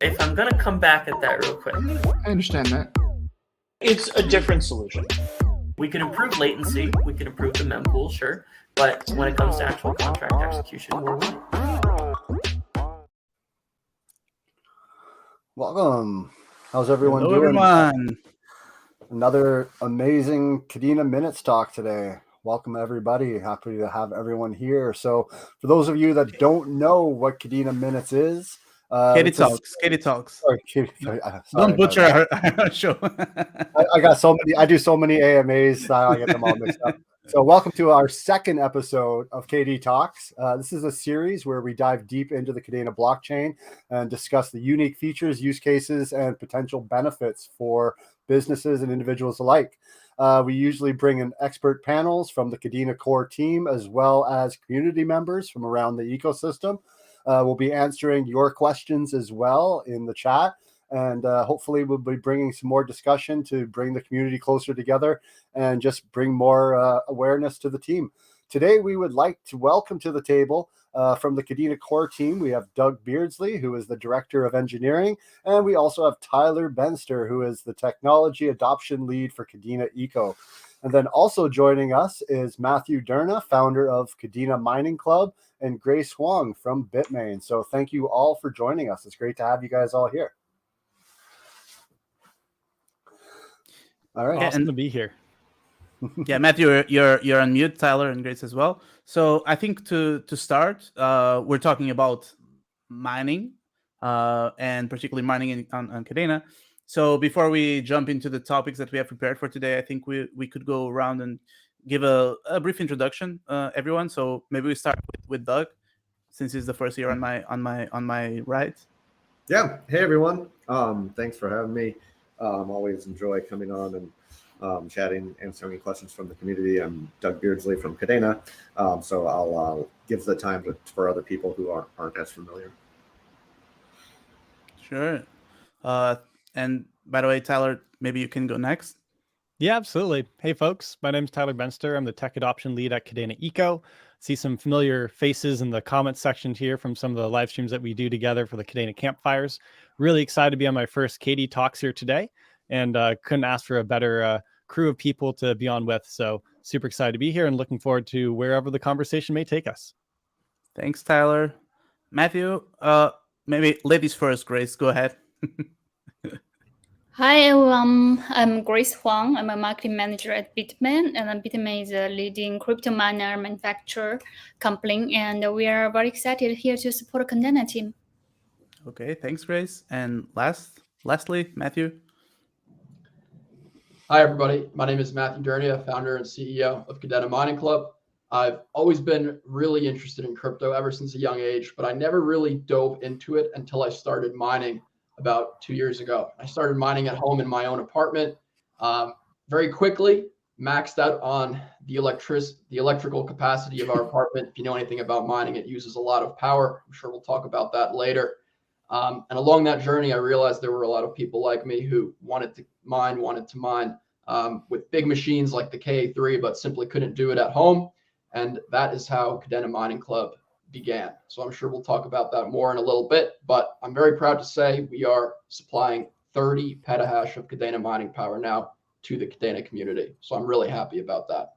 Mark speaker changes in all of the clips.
Speaker 1: If I'm going to come back at that real quick.
Speaker 2: I understand that.
Speaker 3: It's a different solution.
Speaker 1: We can improve latency. We can improve the mempool, sure. But when it comes to actual contract execution, we're fine.
Speaker 4: Welcome. How's everyone
Speaker 5: Hello,
Speaker 4: doing?
Speaker 5: everyone.
Speaker 4: Another amazing Kadena Minutes talk today. Welcome, everybody. Happy to have everyone here. So for those of you that don't know what Kadena Minutes is,
Speaker 5: KDTalks.
Speaker 4: Sorry,
Speaker 5: Don't butcher our show.
Speaker 4: I got so many. I do so many AMAs. I get them all mixed up. So welcome to our second episode of KD Talks. This is a series where we dive deep into the Kadena blockchain and discuss the unique features, use cases, and potential benefits for businesses and individuals alike. We usually bring in expert panels from the Kadena core team, as well as community members from around the ecosystem. We'll be answering your questions as well in the chat. And hopefully we'll be bringing some more discussion to bring the community closer together and just bring more awareness to the team. Today, we would like to welcome to the table from the Kadena core team, we have Doug Beardsley, who is the Director of Engineering, and we also have Tyler Benster, who is the Technology Adoption Lead for Kadena Eco. And then also joining us is Matthew Durnya, founder of Kadena Mining Club, and Grace Huang from Bitmain. So thank you all for joining us. It's great to have you guys all here. All right.
Speaker 2: Awesome to be here.
Speaker 5: Yeah, Matthew, you're on mute, Tyler and Grace as well. So I think to start, we're talking about mining, and particularly mining on Kadena. So before we jump into the topics that we have prepared for today, I think we could go around and give a brief introduction, everyone. So maybe we start with Doug, since he's the first here on my right.
Speaker 6: Yeah. Hey, everyone. Thanks for having me. Always enjoy coming on and chatting, answering questions from the community. I'm Doug Beardsley from Kadena, so I'll give the time for other people who aren't as familiar.
Speaker 5: Sure. And by the way, Tyler, maybe you can go next.
Speaker 2: Yeah, absolutely. Hey, folks. My name's Tyler Benster. I'm the Tech Adoption Lead at Kadena Eco. See some familiar faces in the comments section here from some of the live streams that we do together for the Kadena Campfires. Really excited to be on my first KD Talks here today, and couldn't ask for a better crew of people to be on with. So super excited to be here and looking forward to wherever the conversation may take us.
Speaker 5: Thanks, Tyler. Matthew, maybe ladies first. Grace, go ahead.
Speaker 7: Hi, everyone. I'm Grace Huang. I'm a marketing manager at Bitmain, and Bitmain is a leading crypto miner manufacturer company, and we are very excited here to support the Kadena team.
Speaker 5: Okay, thanks, Grace. And lastly, Matthew.
Speaker 8: Hi, everybody. My name is Matthew Durnya, founder and CEO of Kadena Mining Club. I've always been really interested in crypto ever since a young age, but I never really dove into it until I started mining about 2 years ago. I started mining at home in my own apartment. Very quickly, maxed out on the electrical capacity of our apartment. If you know anything about mining, it uses a lot of power. I'm sure we'll talk about that later. And along that journey, I realized there were a lot of people like me who wanted to mine with big machines like the KA3, but simply couldn't do it at home. And that is how Kadena Mining Club began. So I'm sure we'll talk about that more in a little bit, but I'm very proud to say we are supplying 30 petahash of Kadena mining power now to the Kadena community. So I'm really happy about that.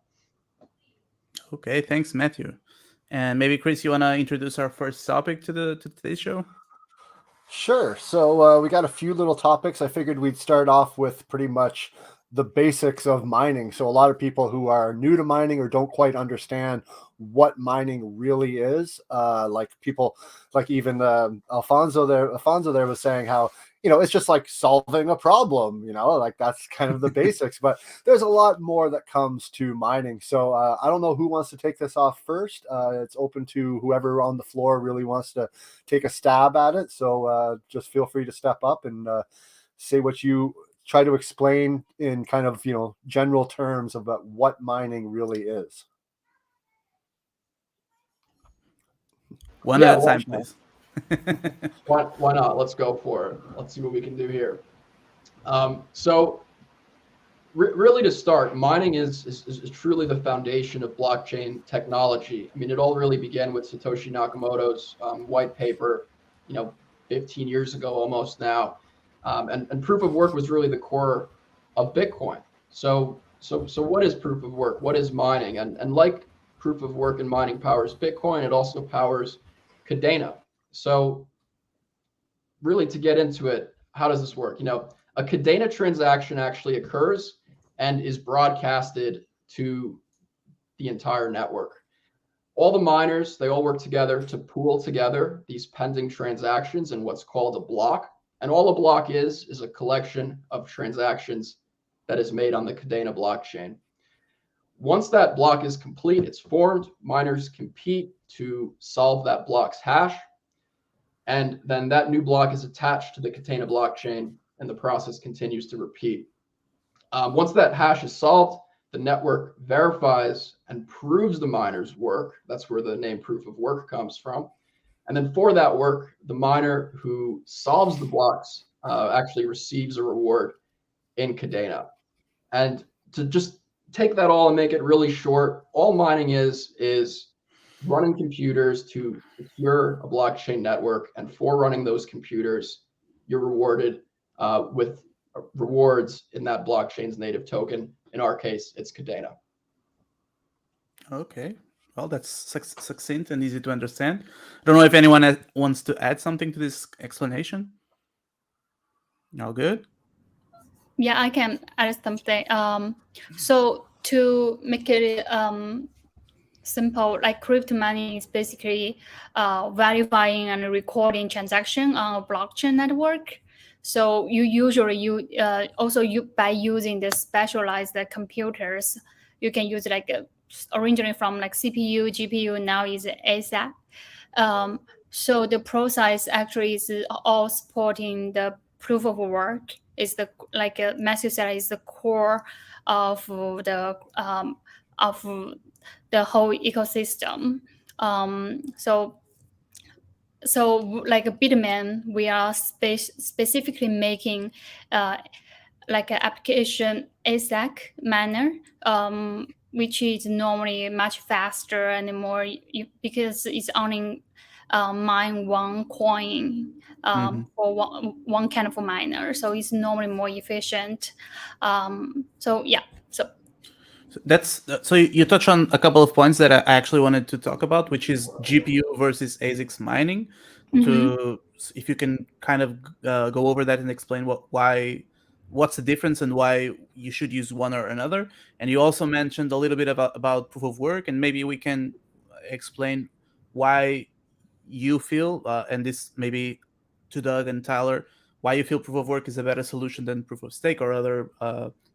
Speaker 5: Okay, thanks, Matthew. And maybe Chris, you want to introduce our first topic to today's show?
Speaker 4: Sure. So we got a few little topics. I figured we'd start off with pretty much the basics of mining. So a lot of people who are new to mining or don't quite understand what mining really is, like people like even Alfonso there was saying how, it's just like solving a problem, like that's kind of the basics, but there's a lot more that comes to mining. So I don't know who wants to take this off first. It's open to whoever on the floor really wants to take a stab at it. So just feel free to step up and say what you try to explain in kind of, general terms about what mining really is.
Speaker 5: One at a time, please.
Speaker 8: Why not? Let's go for it. Let's see what we can do here. So really to start, mining is truly the foundation of blockchain technology. I mean, it all really began with Satoshi Nakamoto's white paper, 15 years ago almost now. And proof of work was really the core of Bitcoin. So what is proof of work? What is mining? And like proof of work and mining powers Bitcoin, it also powers Kadena. So really, to get into it, how does this work? A Kadena transaction actually occurs and is broadcasted to the entire network. All the miners, they all work together to pool together these pending transactions in what's called a block. And all a block is a collection of transactions that is made on the Kadena blockchain. Once that block is complete, it's formed, miners compete to solve that block's hash. And then that new block is attached to the Kadena blockchain, and the process continues to repeat. Once that hash is solved, the network verifies and proves the miner's work. That's where the name proof of work comes from. And then for that work, the miner who solves the blocks actually receives a reward in Kadena. And to just take that all and make it really short, all mining is running computers to secure a blockchain network. And for running those computers, you're rewarded with rewards in that blockchain's native token. In our case, it's Kadena.
Speaker 5: Okay. Well, that's succinct and easy to understand. I don't know if anyone wants to add something to this explanation. All good?
Speaker 7: Yeah, I can add something. So to make it simple, like crypto mining is basically verifying and recording transaction on a blockchain network. So you usually by using the specialized computers, you can use like originally from like CPU, GPU, now is ASIC. So the process actually is all supporting the proof of work. Is the like Matthew said, is the core of the whole ecosystem. So like a Bitmain, we are specifically making like an application ASIC miner, which is normally much faster and more because it's only mine one coin for one kind of miner. So it's normally more efficient. So
Speaker 5: you touch on a couple of points that I actually wanted to talk about, which is GPU versus ASICs mining. If you can kind of go over that and explain what's the difference and why you should use one or another. And you also mentioned a little bit about proof of work, and maybe we can explain why you feel, and this maybe to Doug and Tyler, why you feel proof of work is a better solution than proof of stake or other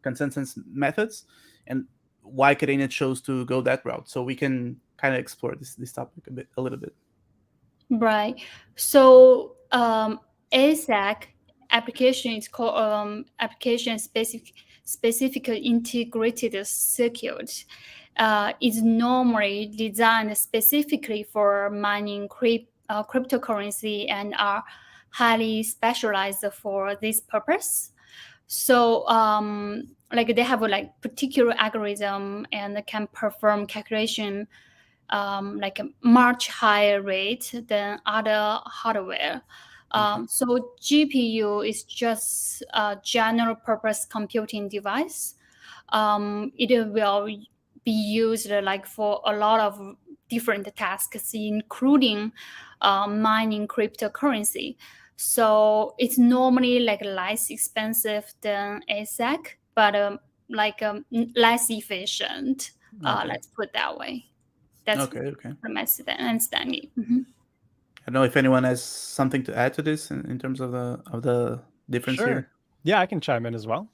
Speaker 5: consensus methods, and why Kadena chose to go that route. So we can kind of explore this topic a little bit.
Speaker 7: Right. So ASIC application is called application specific integrated circuit. Is normally designed specifically for mining cryptocurrency and are highly specialized for this purpose. So like they have a like particular algorithm and can perform calculation like a much higher rate than other hardware. So GPU is just a general purpose computing device. It will be used like for a lot of different tasks, including mining cryptocurrency. So it's normally like less expensive than ASIC, but less efficient. Let's put it that way. That's
Speaker 5: okay.
Speaker 7: my understanding.
Speaker 5: I don't know if anyone has something to add to this in terms of the difference here.
Speaker 2: Yeah, I can chime in as well.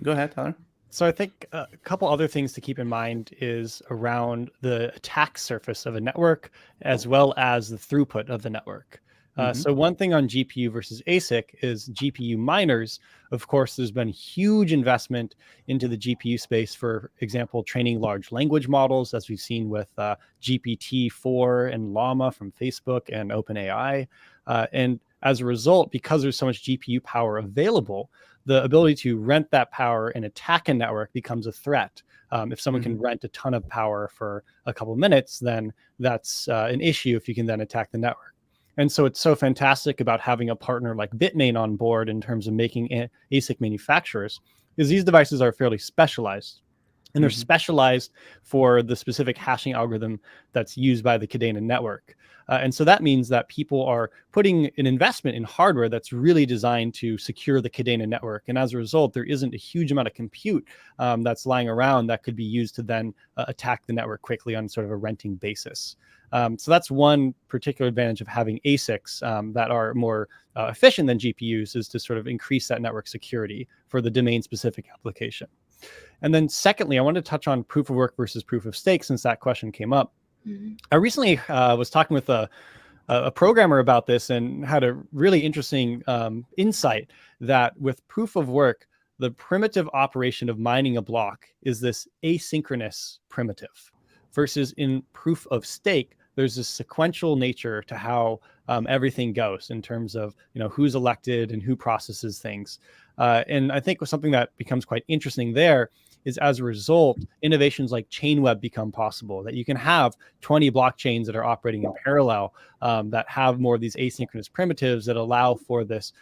Speaker 5: Go ahead, Tyler.
Speaker 2: So I think a couple other things to keep in mind is around the attack surface of a network, as well as the throughput of the network. So one thing on GPU versus ASIC is GPU miners. Of course, there's been huge investment into the GPU space, for example, training large language models, as we've seen with GPT-4 and Llama from Facebook and OpenAI. And as a result, because there's so much GPU power available, the ability to rent that power and attack a network becomes a threat. If someone can rent a ton of power for a couple minutes, then that's an issue if you can then attack the network. And so it's so fantastic about having a partner like Bitmain on board in terms of making ASIC manufacturers, because these devices are fairly specialized. And they're specialized for the specific hashing algorithm that's used by the Kadena network. And so that means that people are putting an investment in hardware that's really designed to secure the Kadena network. And as a result, there isn't a huge amount of compute that's lying around that could be used to then attack the network quickly on sort of a renting basis. So that's one particular advantage of having ASICs that are more efficient than GPUs, is to sort of increase that network security for the domain-specific application. And then secondly, I wanted to touch on proof of work versus proof of stake, since that question came up. I recently was talking with a programmer about this and had a really interesting insight that with proof of work, the primitive operation of mining a block is this asynchronous primitive, versus in proof of stake, there's a sequential nature to how everything goes in terms of who's elected and who processes things. And I think something that becomes quite interesting there is, as a result, innovations like Chainweb become possible, that you can have 20 blockchains that are operating in parallel that have more of these asynchronous primitives that allow for this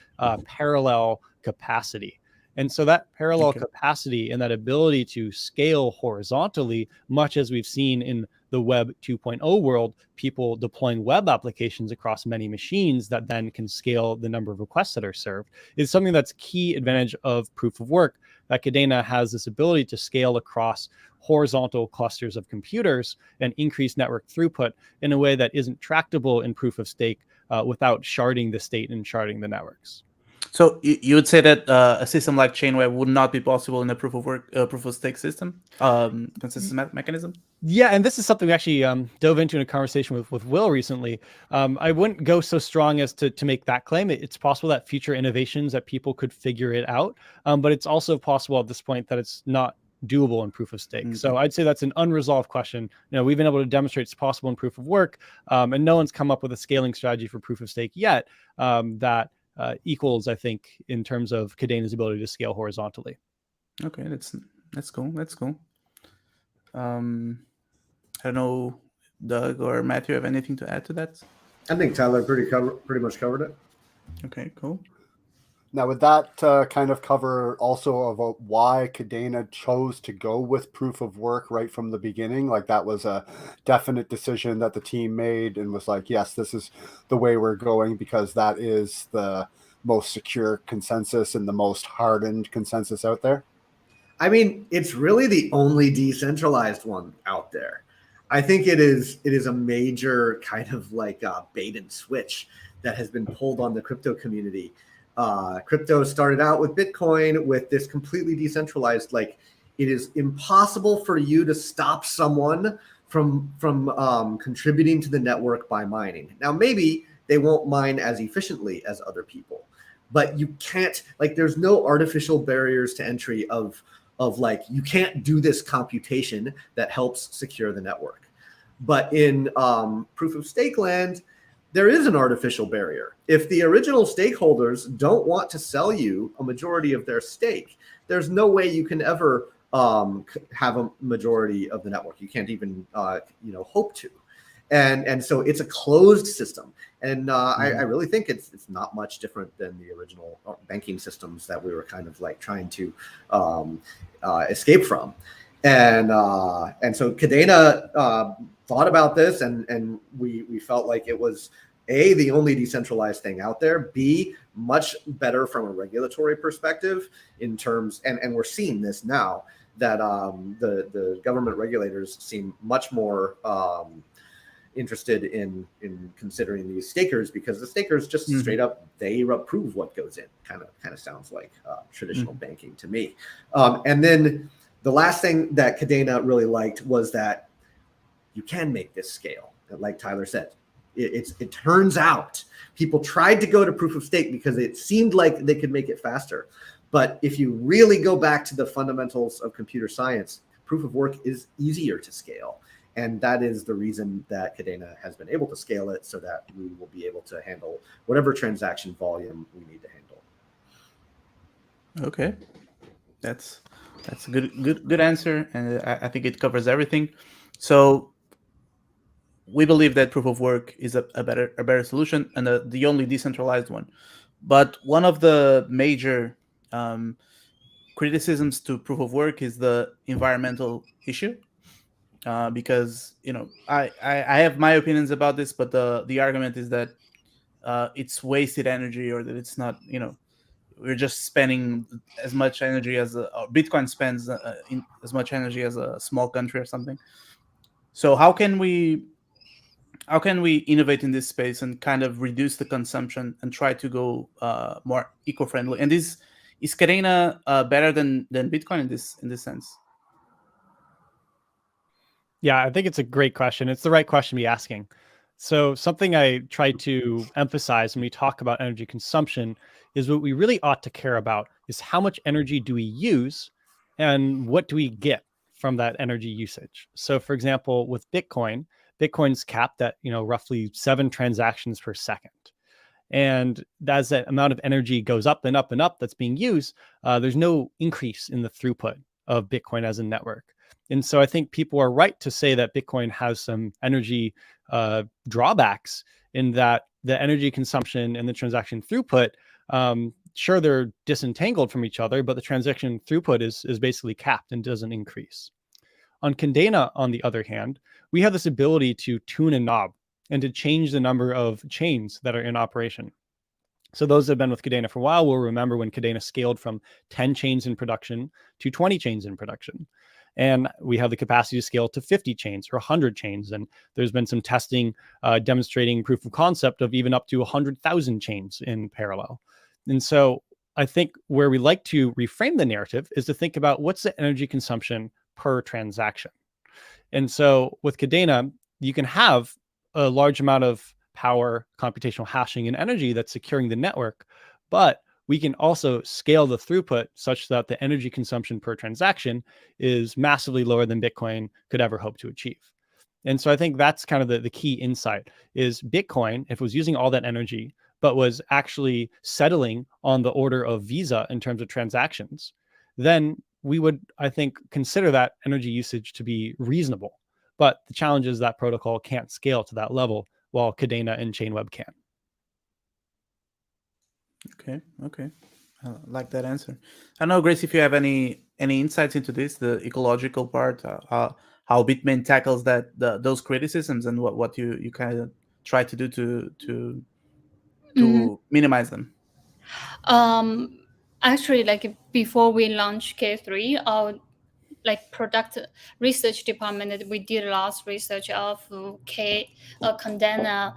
Speaker 2: parallel capacity. And so that parallel capacity and that ability to scale horizontally, much as we've seen in the Web 2.0 world, people deploying web applications across many machines that then can scale the number of requests that are served, is something that's key advantage of proof of work, that Kadena has this ability to scale across horizontal clusters of computers and increase network throughput in a way that isn't tractable in proof of stake without sharding the state and sharding the networks.
Speaker 5: So you would say that a system like Chainweb would not be possible in a proof of work, proof of stake system, consensus mechanism?
Speaker 2: Yeah, and this is something we actually dove into in a conversation with Will recently. I wouldn't go so strong as to make that claim. It's possible that future innovations that people could figure it out, but it's also possible at this point that it's not doable in proof of stake. So I'd say that's an unresolved question. We've been able to demonstrate it's possible in proof of work, and no one's come up with a scaling strategy for proof of stake yet that equals, I think, in terms of Kadena's ability to scale horizontally.
Speaker 5: Okay, that's cool. That's cool. I don't know, Doug or Matthew, have anything to add to that?
Speaker 6: I think Tyler pretty much covered it.
Speaker 5: Okay, cool.
Speaker 4: Now, would that kind of cover also about why Kadena chose to go with proof of work right from the beginning? Like, that was a definite decision that the team made and was like, yes, this is the way we're going because that is the most secure consensus and the most hardened consensus out there?
Speaker 6: I mean, it's really the only decentralized one out there. I think it is a major kind of like bait and switch that has been pulled on the crypto community. Crypto started out with Bitcoin with this completely decentralized, like it is impossible for you to stop someone from contributing to the network by mining. Now, maybe they won't mine as efficiently as other people, but you can't, like, there's no artificial barriers to entry of like, you can't do this computation that helps secure the network. But in proof of stake land, there is an artificial barrier. If the original stakeholders don't want to sell you a majority of their stake, there's no way you can ever have a majority of the network. You can't even hope to. And so it's a closed system. And I really think it's not much different than the original banking systems that we were kind of like trying to escape from. And so Kadena thought about this, and we felt like it was A, the only decentralized thing out there, B, much better from a regulatory perspective in terms, and we're seeing this now, that the government regulators seem much more interested in considering these stakers, because the stakers just straight up, they approve what goes in. Kind of sounds like traditional banking to me. And then the last thing that Kadena really liked was that you can make this scale. Like Tyler said, it turns out people tried to go to proof of stake because it seemed like they could make it faster. But if you really go back to the fundamentals of computer science, proof of work is easier to scale. And that is the reason that Kadena has been able to scale it, so that we will be able to handle whatever transaction volume we need to handle.
Speaker 5: Okay, that's a good answer, and I think it covers everything. So we believe that proof of work is a better solution and the only decentralized one. But one of the major criticisms to proof of work is the environmental issue, because I have my opinions about this, but the argument is that it's wasted energy, or that it's not, we're just spending as much energy as Bitcoin spends in as much energy as a small country or something. So how can we innovate in this space and kind of reduce the consumption and try to go more eco-friendly? And is Kadena better than Bitcoin in this sense?
Speaker 2: Yeah, I think it's a great question. It's the right question to be asking. So something I try to emphasize when we talk about energy consumption is what we really ought to care about is how much energy do we use and what do we get from that energy usage. So for example, with Bitcoin's capped at, roughly 7 transactions per second. And as that amount of energy goes up and up and up that's being used, there's no increase in the throughput of Bitcoin as a network. And so I think people are right to say that Bitcoin has some energy drawbacks in that the energy consumption and the transaction throughput, sure, they're disentangled from each other, but the transaction throughput is basically capped and doesn't increase. On Kadena, on the other hand, we have this ability to tune a knob and to change the number of chains that are in operation. So those that have been with Kadena for a while will remember when Kadena scaled from 10 chains in production to 20 chains in production. And we have the capacity to scale to 50 chains or 100 chains. And there's been some testing demonstrating proof of concept of even up to 100,000 chains in parallel. And so I think where we like to reframe the narrative is to think about what's the energy consumption per transaction. And so with Kadena, you can have a large amount of power, computational hashing, and energy that's securing the network, but we can also scale the throughput such that the energy consumption per transaction is massively lower than Bitcoin could ever hope to achieve. And so I think that's kind of the key insight is Bitcoin, if it was using all that energy, but was actually settling on the order of Visa in terms of transactions, then we would, I think, consider that energy usage to be reasonable. But the challenge is that protocol can't scale to that level while Kadena and Chainweb can.
Speaker 5: Okay. I like that answer. I don't know, Grace, if you have any insights into this, the ecological part, how Bitmain tackles those criticisms and what you kind of try to do to minimize them.
Speaker 7: Actually, like before we launched K3, our product research department, we did a lot of research of Kadena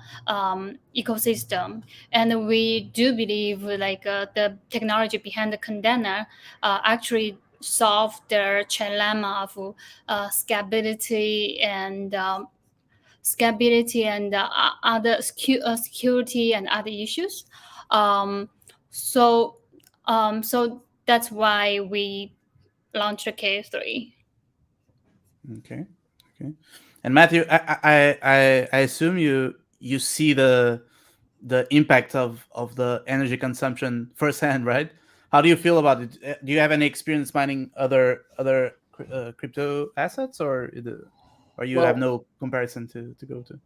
Speaker 7: ecosystem, and we do believe the technology behind the Kadena actually solve their dilemma of scalability and other security and other issues. So that's why we launched K3.
Speaker 5: Okay. And Matthew, I assume you see the impact of the energy consumption firsthand, right? How do you feel about it? Do you have any experience mining other crypto assets, or you have no comparison to go to?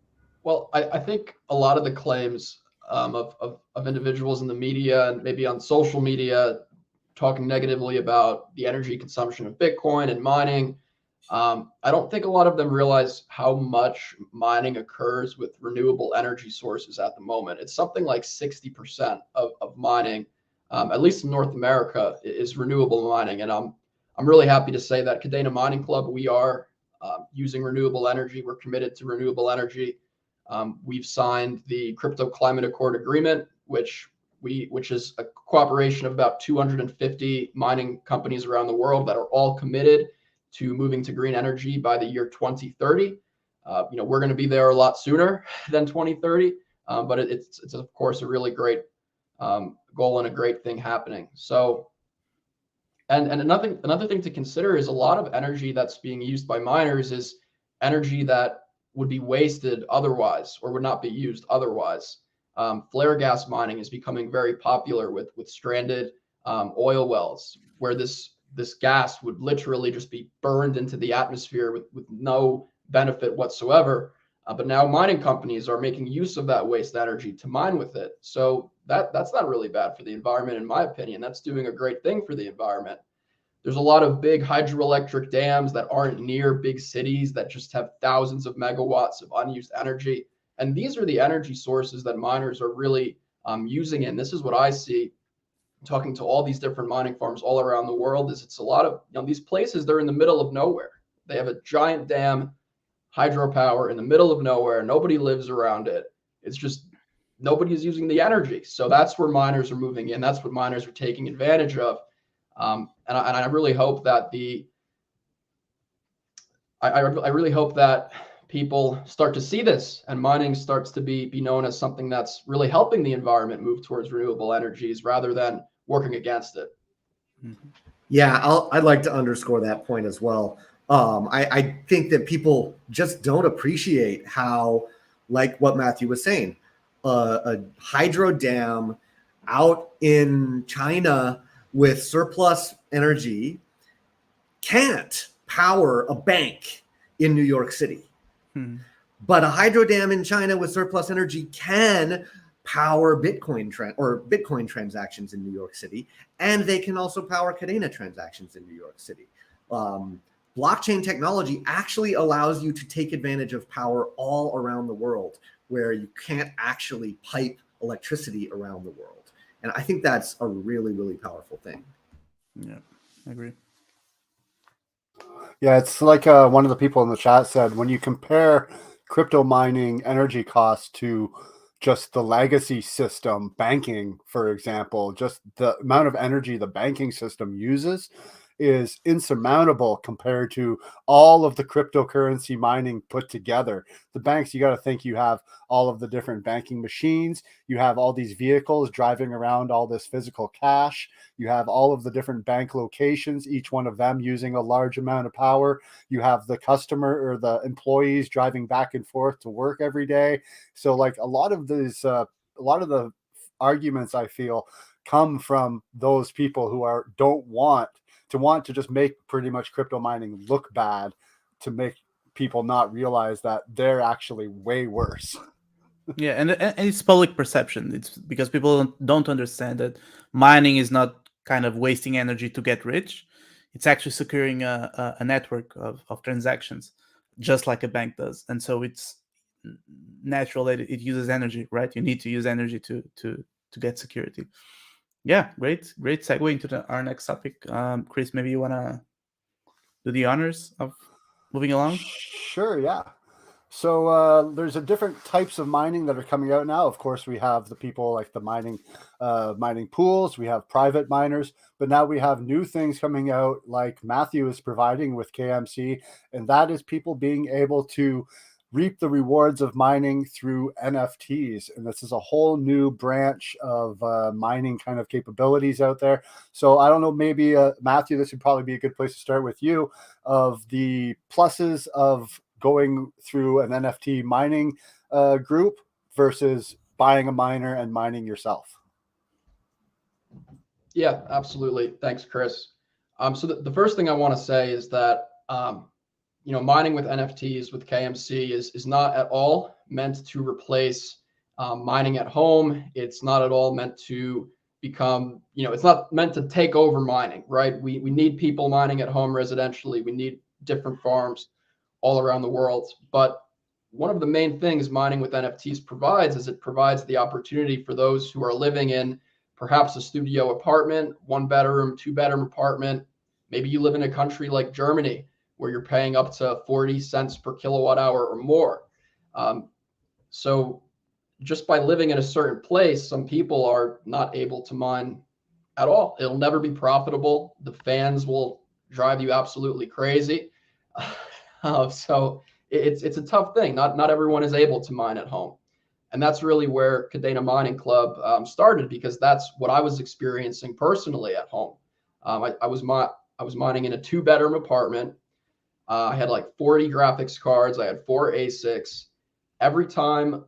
Speaker 8: Well, I think a lot of the claims of individuals in the media and maybe on social media talking negatively about the energy consumption of Bitcoin and mining, I don't think a lot of them realize how much mining occurs with renewable energy sources at the moment. It's something like 60% of mining, at least in North America, is renewable mining. And I'm really happy to say that Kadena Mining Club, we are using renewable energy. We're committed to renewable energy. We've signed the Crypto Climate Accord Agreement, which is a cooperation of about 250 mining companies around the world that are all committed to moving to green energy by the year 2030. We're going to be there a lot sooner than 2030, but it's of course a really great goal and a great thing happening. So, and another thing to consider is a lot of energy that's being used by miners is energy that would be wasted otherwise or would not be used otherwise. Flare gas mining is becoming very popular with stranded oil wells, where this gas would literally just be burned into the atmosphere with no benefit whatsoever. But now mining companies are making use of that waste energy to mine with it. So that's not really bad for the environment, in my opinion. That's doing a great thing for the environment. There's a lot of big hydroelectric dams that aren't near big cities that just have thousands of megawatts of unused energy. And these are the energy sources that miners are really using. And this is what I see talking to all these different mining farms all around the world, is it's a lot of, these places, they're in the middle of nowhere. They have a giant dam, hydropower in the middle of nowhere. Nobody lives around it. It's just nobody is using the energy. So that's where miners are moving in. That's what miners are taking advantage of. And I really hope that I really hope that people start to see this, and mining starts to be known as something that's really helping the environment move towards renewable energies rather than working against it.
Speaker 6: Yeah, I'd like to underscore that point as well. I think that people just don't appreciate how, like what Matthew was saying, a hydro dam out in China with surplus energy can't power a bank in New York City. But a hydro dam in China with surplus energy can power Bitcoin transactions in New York City, and they can also power Kadena transactions in New York City. Blockchain technology actually allows you to take advantage of power all around the world where you can't actually pipe electricity around the world. And I think that's a really, really powerful thing.
Speaker 5: Yeah, I agree.
Speaker 4: Yeah, it's like one of the people in the chat said, when you compare crypto mining energy costs to just the legacy system, banking, for example, just the amount of energy the banking system uses is insurmountable compared to all of the cryptocurrency mining put together. The banks, you got to think, you have all of the different banking machines, you have all these vehicles driving around all this physical cash, you have all of the different bank locations, each one of them using a large amount of power, you have the customer or the employees driving back and forth to work every day. So like a lot of the arguments, I feel, come from those people who don't want to just make pretty much crypto mining look bad, to make people not realize that they're actually way worse.
Speaker 5: Yeah, and it's public perception. It's because people don't understand that mining is not kind of wasting energy to get rich. It's actually securing a network of transactions, just like a bank does. And so it's natural that it uses energy, right? You need to use energy to get security. Yeah, great segue into our next topic. Chris, maybe you want to do the honors of moving along?
Speaker 4: Sure, yeah. So there's a different types of mining that are coming out now. Of course, we have the people like the mining pools. We have private miners, but now we have new things coming out like Matthew is providing with KMC, and that is people being able to reap the rewards of mining through NFTs. And this is a whole new branch of mining kind of capabilities out there. So I don't know, maybe Matthew, this would probably be a good place to start with you, of the pluses of going through an NFT mining group versus buying a miner and mining yourself.
Speaker 8: Yeah, absolutely. Thanks, Chris. So the first thing I want to say is that mining with NFTs with KMC is not at all meant to replace mining at home. It's not at all meant to become, it's not meant to take over mining, right? We need people mining at home residentially. We need different farms all around the world. But one of the main things mining with NFTs provides is it provides the opportunity for those who are living in perhaps a studio apartment, 1-bedroom, 2-bedroom apartment. Maybe you live in a country like Germany, where you're paying up to 40 cents per kilowatt hour or more. So just by living in a certain place, some people are not able to mine at all. It'll never be profitable. The fans will drive you absolutely crazy. So it's a tough thing. Not everyone is able to mine at home. And that's really where Kadena Mining Club started, because that's what I was experiencing personally at home. I was mining in a 2-bedroom apartment. I had like 40 graphics cards. I had 4 ASICs. Every time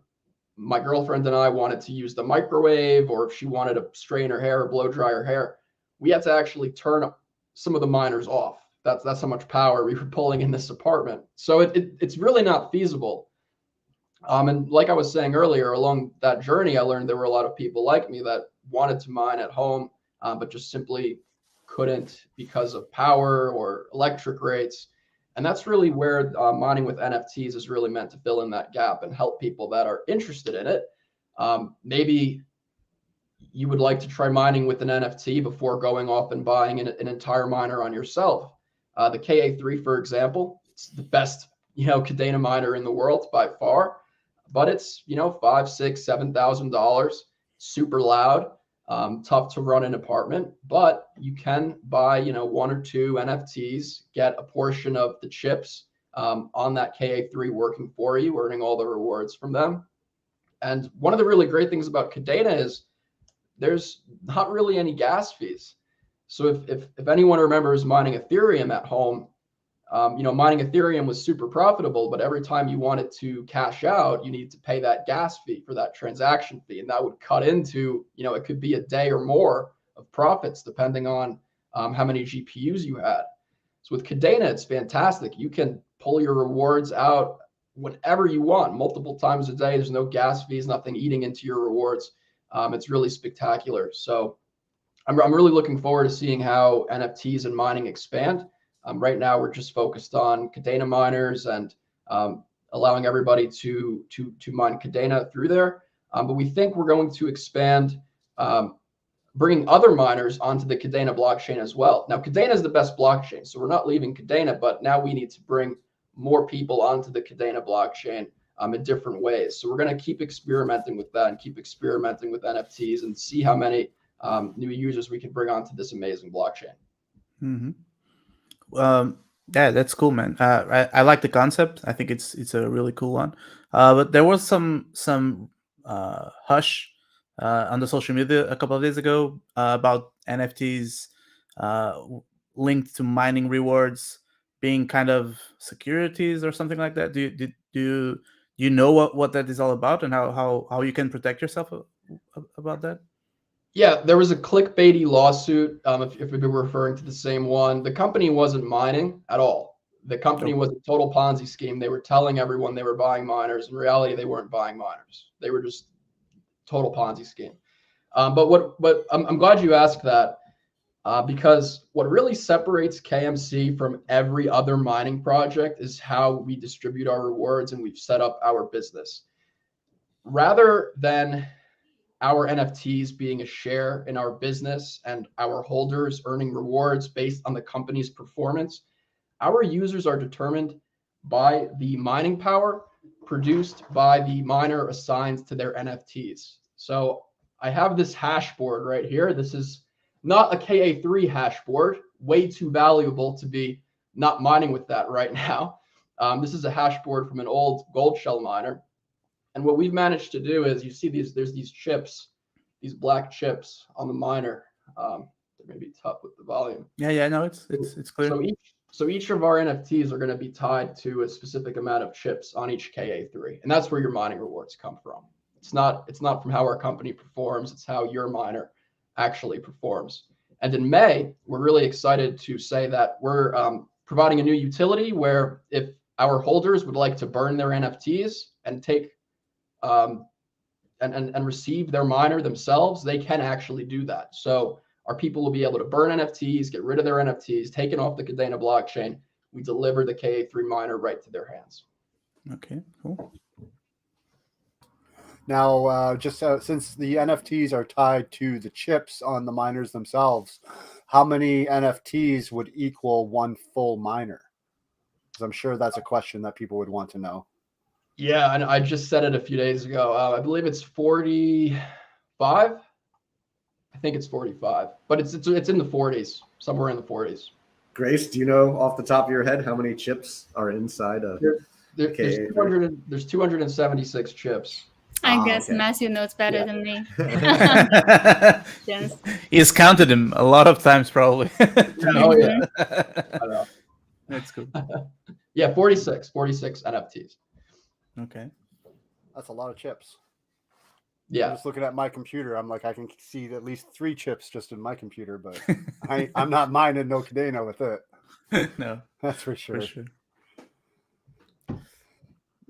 Speaker 8: my girlfriend and I wanted to use the microwave, or if she wanted to straighten her hair or blow dry her hair, we had to actually turn some of the miners off. That's how much power we were pulling in this apartment. So it's really not feasible. And like I was saying earlier, along that journey, I learned there were a lot of people like me that wanted to mine at home, but just simply couldn't because of power or electric rates. And that's really where mining with NFTs is really meant to fill in that gap and help people that are interested in it. Maybe you would like to try mining with an NFT before going off and buying an entire miner on yourself. The KA3, for example, it's the best, Kadena miner in the world by far, but it's, $5,000, $6,000, $7,000, super loud, tough to run an apartment, but you can buy, 1 or 2 NFTs, get a portion of the chips on that KA3 working for you, earning all the rewards from them. And one of the really great things about Kadena is there's not really any gas fees. So if anyone remembers mining Ethereum at home, mining Ethereum was super profitable, but every time you wanted to cash out, you need to pay that gas fee for that transaction fee. And that would cut into, it could be a day or more of profits, depending on how many GPUs you had. So with Kadena, it's fantastic. You can pull your rewards out whenever you want, multiple times a day. There's no gas fees, nothing eating into your rewards. It's really spectacular. So I'm really looking forward to seeing how NFTs and mining expand. Right now, we're just focused on Kadena miners and allowing everybody to mine Kadena through there. But we think we're going to expand, bringing other miners onto the Kadena blockchain as well. Now, Kadena is the best blockchain, so we're not leaving Kadena, but now we need to bring more people onto the Kadena blockchain in different ways. So we're going to keep experimenting with that and keep experimenting with NFTs and see how many new users we can bring onto this amazing blockchain.
Speaker 5: Mm-hmm. Yeah, that's cool, man. I like the concept. I think it's a really cool one. But there was some hush on the social media a couple of days ago about NFTs linked to mining rewards being kind of securities or something like that. Do you know what that is all about and how you can protect yourself about that?
Speaker 8: Yeah, there was a clickbaity lawsuit. If we were referring to the same one, the company wasn't mining at all. The company was a total Ponzi scheme. They were telling everyone they were buying miners. In reality, they weren't buying miners. They were just total Ponzi scheme. But I'm glad you asked that because what really separates KMC from every other mining project is how we distribute our rewards and we've set up our business. Rather than our NFTs being a share in our business and our holders earning rewards based on the company's performance, our users are determined by the mining power produced by the miner assigned to their NFTs. So I have this hash board right here. This is not a KA3 hash board, way too valuable to be not mining with that right now. This is a hash board from an old gold shell miner. And what we've managed to do is, you see there's these chips, these black chips on the miner. They may be tough with the volume.
Speaker 5: Yeah, no, it's clear.
Speaker 8: So each of our NFTs are going to be tied to a specific amount of chips on each KA3, and that's where your mining rewards come from. It's not from how our company performs, it's how your miner actually performs. And in May, we're really excited to say that we're providing a new utility where if our holders would like to burn their NFTs and take and receive their miner themselves, they can actually do that. So our people will be able to burn NFTs, get rid of their NFTs, take it off the Kadena blockchain. We deliver the KA3 miner right to their hands.
Speaker 5: Okay, cool.
Speaker 4: Now, since the NFTs are tied to the chips on the miners themselves, how many NFTs would equal one full miner? Because I'm sure that's a question that people would want to know.
Speaker 8: Yeah, and I just said it a few days ago. I believe it's 45. I think it's 45, but it's in the 40s, somewhere in the 40s.
Speaker 6: Grace, do you know off the top of your head how many chips are inside a
Speaker 8: there's 276 chips.
Speaker 7: I guess
Speaker 6: okay.
Speaker 7: Matthew knows better than me. Yes.
Speaker 5: He's counted them a lot of times, probably.
Speaker 8: Oh yeah, I know.
Speaker 5: That's cool.
Speaker 8: Yeah, 46 NFTs.
Speaker 5: Okay.
Speaker 4: That's a lot of chips.
Speaker 8: Yeah.
Speaker 4: I'm just looking at my computer. I'm like, I can see at least 3 chips just in my computer, but I'm not mining no Kadena with it.
Speaker 5: No,
Speaker 4: That's for sure.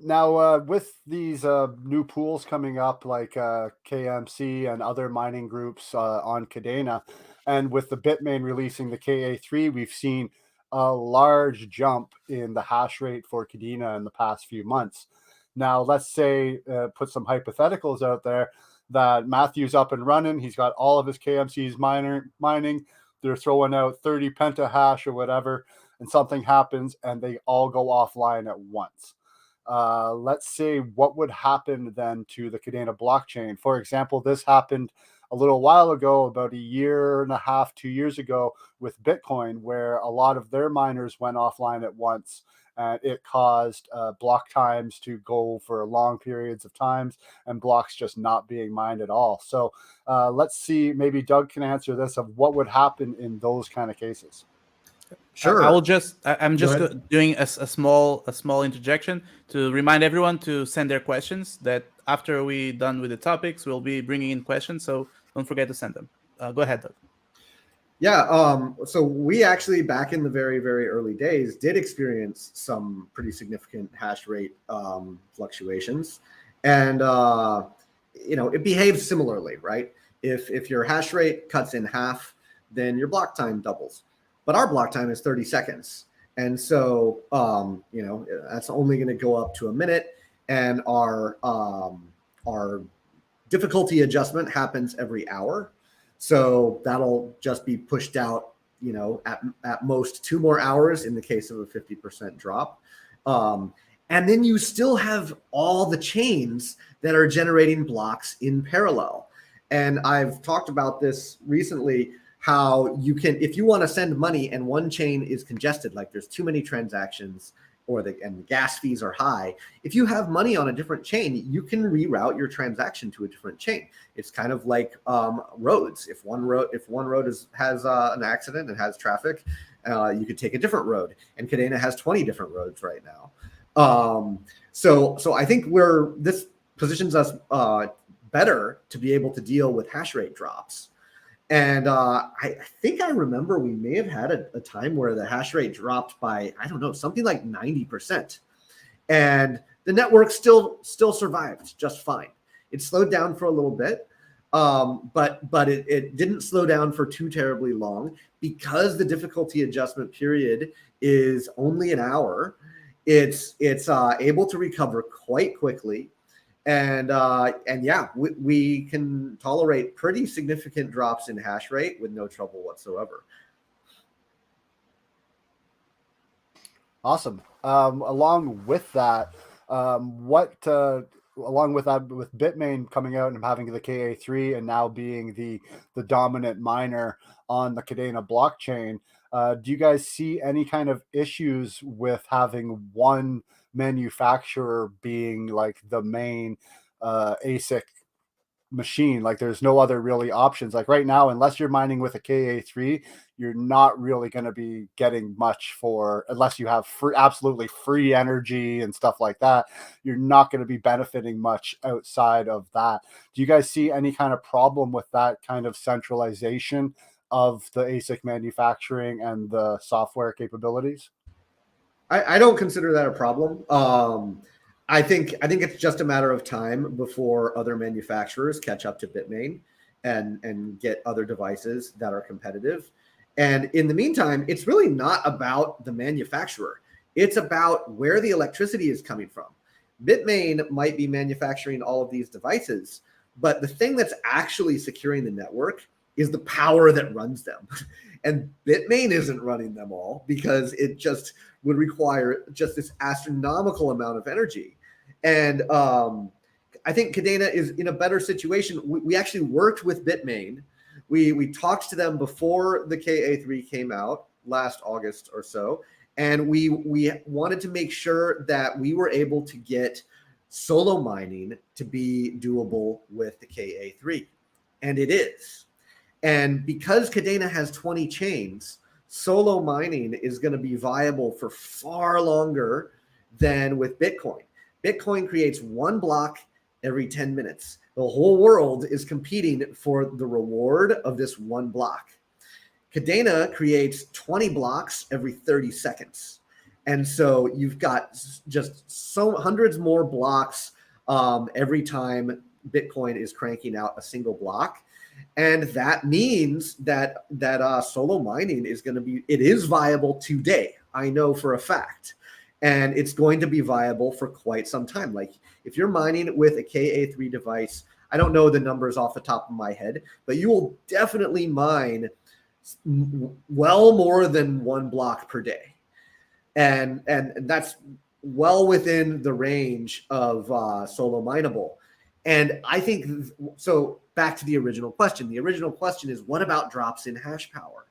Speaker 4: Now, with these new pools coming up, like KMC and other mining groups on Kadena, and with the Bitmain releasing the KA3, we've seen a large jump in the hash rate for Kadena in the past few months. Now, let's say, put some hypotheticals out there that Matthew's up and running. He's got all of his KMCs mining. They're throwing out 30 pentahash or whatever, and something happens and they all go offline at once. Let's say what would happen then to the Kadena blockchain. For example, this happened a little while ago, about a year and a half, 2 years ago, with Bitcoin, where a lot of their miners went offline at once, and it caused block times to go for long periods of times and blocks just not being mined at all. So let's see, maybe Doug can answer this, of what would happen in those kind of cases.
Speaker 6: Sure.
Speaker 5: I'm just
Speaker 6: ahead.
Speaker 5: doing a small interjection to remind everyone to send their questions. That after we're done with the topics, we'll be bringing in questions. So don't forget to send them. Go ahead, Doug.
Speaker 6: Yeah. So we actually, back in the very, very early days, did experience some pretty significant hash rate fluctuations, and it behaves similarly, right? If your hash rate cuts in half, then your block time doubles. But our block time is 30 seconds. And so, that's only going to go up to a minute. And our difficulty adjustment happens every hour. So that'll just be pushed out, at most 2 more hours in the case of a 50% drop. And then you still have all the chains that are generating blocks in parallel. And I've talked about this recently, how you can, if you want to send money and one chain is congested, like there's too many transactions, and the gas fees are high, if you have money on a different chain, you can reroute your transaction to a different chain. It's kind of like roads. If one road has an accident and has traffic, you could take a different road. And Kadena has 20 different roads right now. So I think this positions us better to be able to deal with hash rate drops. And I think I remember we may have had a time where the hash rate dropped by, I don't know, something like 90%. And the network still survived just fine. It slowed down for a little bit, but it didn't slow down for too terribly long, because the difficulty adjustment period is only an hour. It's able to recover quite quickly. And yeah, we can tolerate pretty significant drops in hash rate with no trouble whatsoever.
Speaker 4: Awesome. Along with that, with Bitmain coming out and having the KA3 and now being the dominant miner on the Kadena blockchain, do you guys see any kind of issues with having one manufacturer being like the main ASIC machine? Like there's no other really options. Like right now, unless you're mining with a KA3, you're not really going to be getting much unless you have absolutely free energy and stuff like that. You're not going to be benefiting much outside of that. Do you guys see any kind of problem with that kind of centralization of the ASIC manufacturing and the software capabilities?
Speaker 6: I don't consider that a problem. I think it's just a matter of time before other manufacturers catch up to Bitmain and get other devices that are competitive. And in the meantime, it's really not about the manufacturer. It's about where the electricity is coming from. Bitmain might be manufacturing all of these devices, but the thing that's actually securing the network is the power that runs them. And Bitmain isn't running them all, because it just would require just this astronomical amount of energy. And I think Kadena is in a better situation. We actually worked with Bitmain. We talked to them before the KA3 came out last August or so, and we wanted to make sure that we were able to get solo mining to be doable with the KA3, and it is. And because Kadena has 20 chains, solo mining is going to be viable for far longer than with Bitcoin. Bitcoin creates one block every 10 minutes. The whole world is competing for the reward of this one block. Kadena creates 20 blocks every 30 seconds. And so you've got just so hundreds more blocks every time Bitcoin is cranking out a single block. And that means that solo mining is going to be, it is viable today. I know for a fact. And it's going to be viable for quite some time. Like if you're mining with a KA3 device, I don't know the numbers off the top of my head, but you will definitely mine well more than 1 block per day. And that's well within the range of solo mineable. And I think, so back to the original question. The original question is, what about drops in hash power?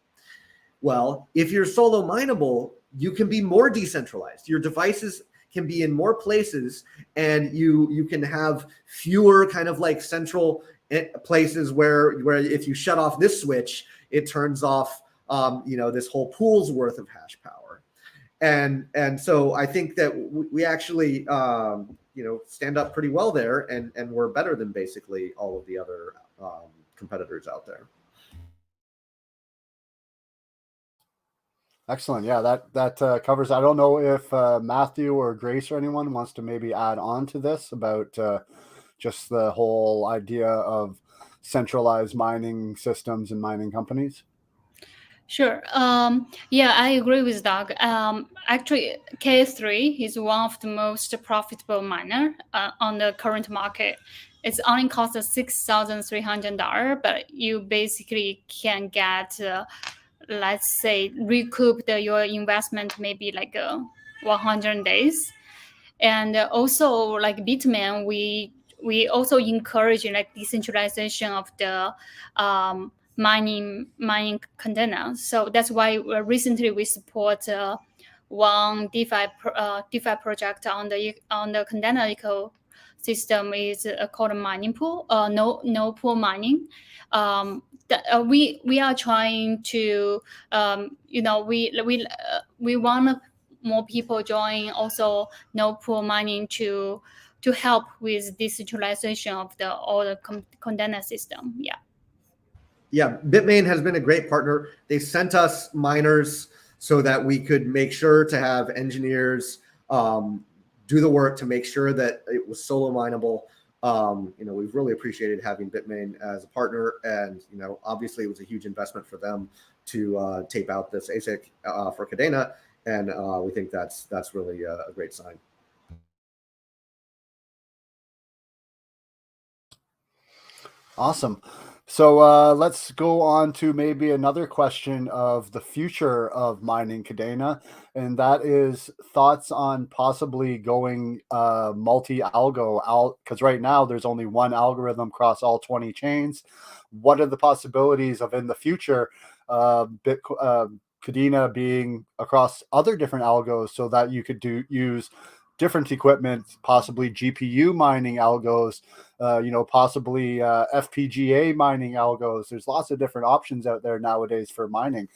Speaker 6: Well, if you're solo mineable, you can be more decentralized. Your devices can be in more places, and you can have fewer kind of like central places where if you shut off this switch, it turns off this whole pool's worth of hash power. And so I think that we actually stand up pretty well there, and we're better than basically all of the other competitors out there.
Speaker 4: Excellent. Yeah, that covers. I don't know if Matthew or Grace or anyone wants to maybe add on to this about just the whole idea of centralized mining systems and mining companies.
Speaker 7: Sure. Yeah, I agree with Doug. Actually, K3 is one of the most profitable miner on the current market. It's only costs $6,300, but you basically can get, let's say, recoup your investment maybe like 100 days. And also, like Bitmain, we also encourage like decentralization of the mining Kadena. So that's why recently we support one DeFi project on the Kadena ecosystem is called mining pool, no pool mining. We are trying to we want more people join also no pool mining to help with decentralization of all the Kadena system.
Speaker 6: Yeah, Bitmain has been a great partner. They sent us miners so that we could make sure to have engineers do the work to make sure that it was solo mineable. We've really appreciated having Bitmain as a partner, and obviously it was a huge investment for them to tape out this ASIC for Kadena, and we think that's really a great sign.
Speaker 4: Awesome. So let's go on to maybe another question of the future of mining Kadena, and that is thoughts on possibly going multi-algo out, because right now there's only one algorithm across all 20 chains. What are the possibilities of in the future Kadena being across other different algos so that you could use different equipment, possibly GPU mining algos, possibly FPGA mining algos. There's lots of different options out there nowadays for mining.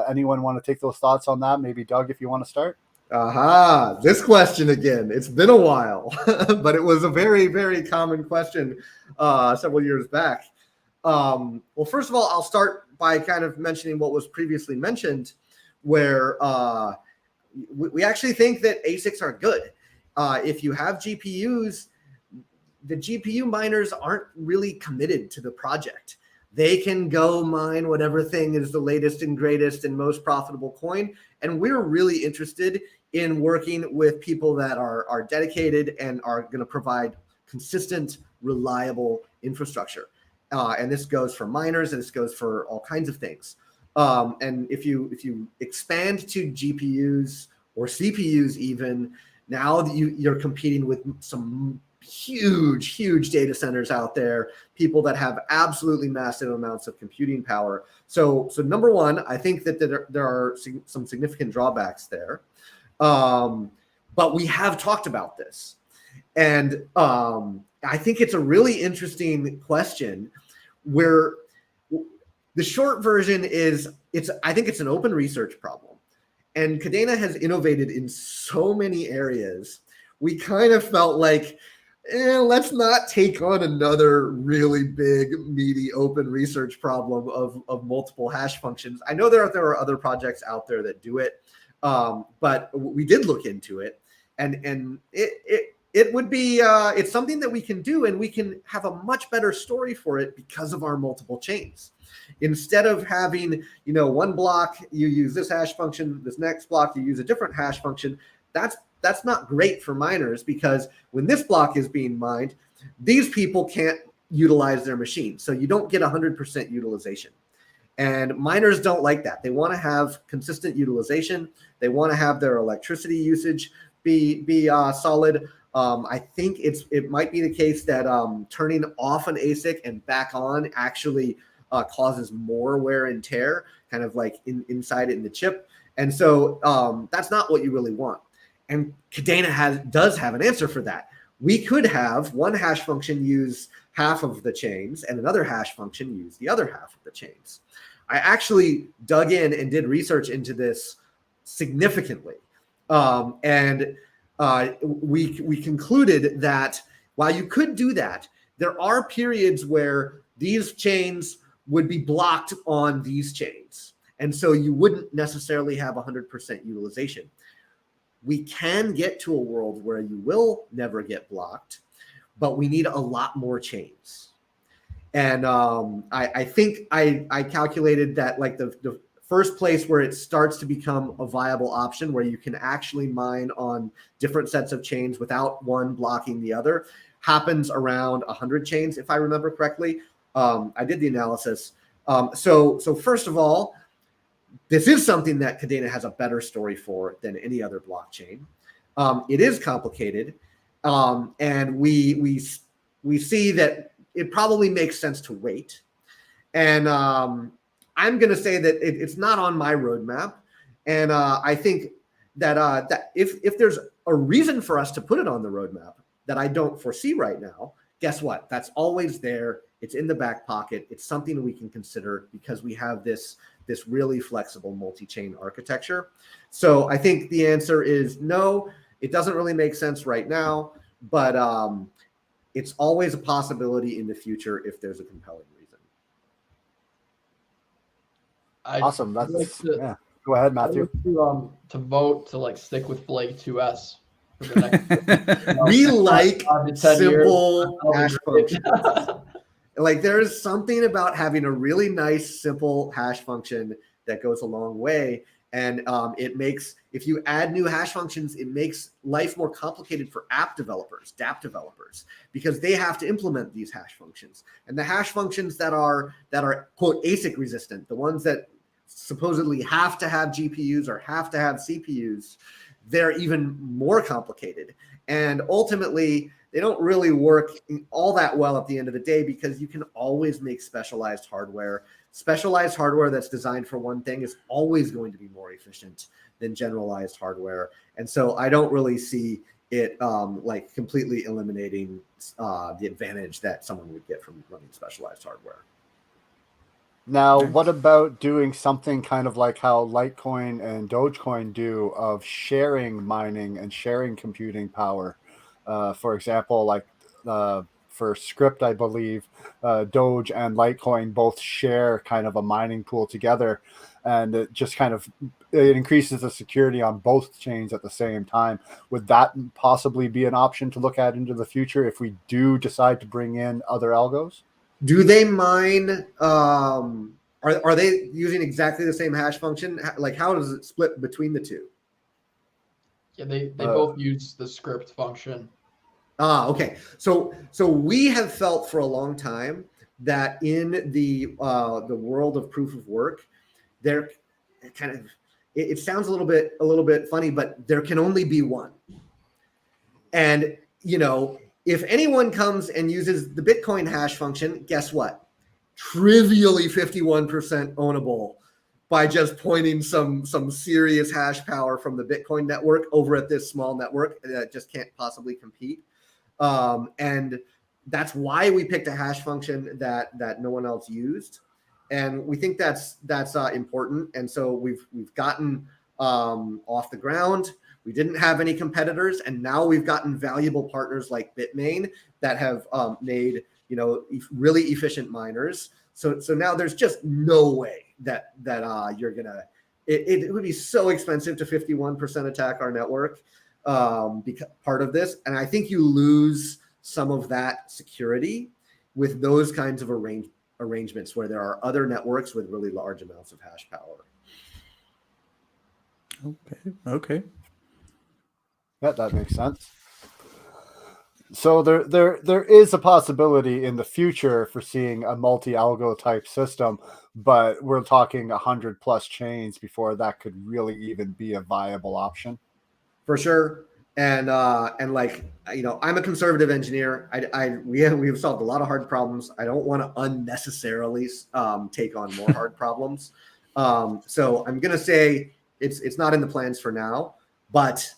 Speaker 4: Anyone want to take those thoughts on that? Maybe Doug, if you want to start.
Speaker 6: Aha, this question again. It's been a while, but it was a very, very common question several years back. Well, first of all, I'll start by kind of mentioning what was previously mentioned, where we actually think that ASICs are good. If you have GPUs, the GPU miners aren't really committed to the project. They can go mine whatever thing is the latest and greatest and most profitable coin. And we're really interested in working with people that are dedicated and are going to provide consistent, reliable infrastructure. And this goes for miners, and this goes for all kinds of things. And if you expand to GPUs or CPUs even, now you're competing with some huge data centers out there, people that have absolutely massive amounts of computing power. So number one, I think that there are some significant drawbacks there. But we have talked about this. And I think it's a really interesting question where the short version is I think it's an open research problem. And Kadena has innovated in so many areas. We kind of felt like, let's not take on another really big, meaty open research problem of multiple hash functions. I know there are other projects out there that do it. But we did look into it, and it would be it's something that we can do, and we can have a much better story for it because of our multiple chains. Instead of having, one block you use this hash function, this next block you use a different hash function, that's not great for miners, because when this block is being mined, these people can't utilize their machine. So you don't get 100% utilization. And miners don't like that. They want to have consistent utilization. They want to have their electricity usage be solid. I think it might be the case that turning off an ASIC and back on actually causes more wear and tear, kind of like inside in the chip. And so that's not what you really want. And Kadena does have an answer for that. We could have one hash function use half of the chains and another hash function use the other half of the chains. I actually dug in and did research into this significantly. And we concluded that while you could do that, there are periods where these chains would be blocked on these chains. And so you wouldn't necessarily have 100% utilization. We can get to a world where you will never get blocked, but we need a lot more chains. And I think I calculated that like the first place where it starts to become a viable option, where you can actually mine on different sets of chains without one blocking the other, happens around 100 chains, if I remember correctly. I did the analysis. So first of all, this is something that Kadena has a better story for than any other blockchain. It is complicated, and we see that it probably makes sense to wait. And I'm going to say that it's not on my roadmap, and I think that if there's a reason for us to put it on the roadmap that I don't foresee right now, guess what? That's always there. It's in the back pocket. It's something we can consider because we have this really flexible multi-chain architecture. So I think the answer is no, it doesn't really make sense right now, but it's always a possibility in the future if there's a compelling reason.
Speaker 4: Awesome.
Speaker 8: I'd like
Speaker 4: Yeah. Go ahead, Matthew.
Speaker 8: to vote to like stick with Blake 2S for the next.
Speaker 6: We like
Speaker 8: 5 to 10
Speaker 6: simple
Speaker 8: years.
Speaker 6: hash functions. Like there is something about having a really nice, simple hash function that goes a long way. And it makes, if you add new hash functions, it makes life more complicated for app developers, dApp developers, because they have to implement these hash functions. And the hash functions that are quote ASIC resistant, the ones that supposedly have to have GPUs or have to have CPUs, they're even more complicated. And ultimately, they don't really work all that well at the end of the day, because you can always make specialized hardware. Specialized hardware that's designed for one thing is always going to be more efficient than generalized hardware. And so I don't really see it like completely eliminating the advantage that someone would get from running specialized hardware.
Speaker 4: Now, what about doing something kind of like how Litecoin and Dogecoin do, of sharing mining and sharing computing power? For example, like for Script, I believe Doge and Litecoin both share kind of a mining pool together, and it just kind of it increases the security on both chains at the same time. Would that possibly be an option to look at into the future if we do decide to bring in other algos?
Speaker 6: Do they mine? Are they using exactly the same hash function? Like, how does it split between the two?
Speaker 8: Yeah, they both use the script function.
Speaker 6: Okay. So we have felt for a long time that in the world of proof of work, there kind of it sounds a little bit funny, but there can only be one. And if anyone comes and uses the Bitcoin hash function, guess what? Trivially 51% ownable by just pointing some serious hash power from the Bitcoin network over at this small network that just can't possibly compete. And that's why we picked a hash function that no one else used. And we think that's important. And so we've gotten off the ground. We didn't have any competitors, and now we've gotten valuable partners like Bitmain that have made really efficient miners. So now there's just no way that you're gonna it would be so expensive to 51% attack our network because part of this. And I think you lose some of that security with those kinds of arrangements where there are other networks with really large amounts of hash power.
Speaker 5: Okay.
Speaker 4: That makes sense. So there is a possibility in the future for seeing a multi-algo type system, but we're talking 100+ chains before that could really even be a viable option.
Speaker 6: For sure. And like, I'm a conservative engineer. We've solved a lot of hard problems. I don't want to unnecessarily take on more hard problems. So I'm gonna say it's not in the plans for now, but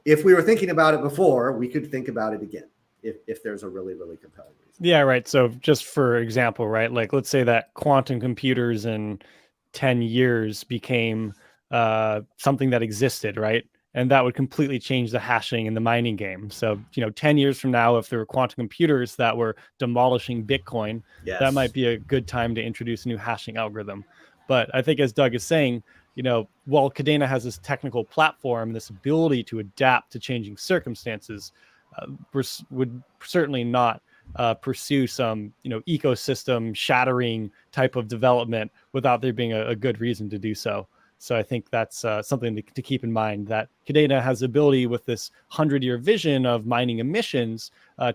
Speaker 6: if we were thinking about it before, we could think about it again if there's a really, really compelling reason.
Speaker 2: Yeah, right. So just for example, right, like let's say that quantum computers in 10 years became something that existed, right? And that would completely change the hashing in the mining game. So, 10 years from now, if there were quantum computers that were demolishing Bitcoin, that might be a good time to introduce a new hashing algorithm. But I think, as Doug is saying, while Kadena has this technical platform, this ability to adapt to changing circumstances, would certainly not pursue some, ecosystem shattering type of development without there being a good reason to do so. So I think that's something to keep in mind, that Kadena has the ability with this 100-year vision of mining emissions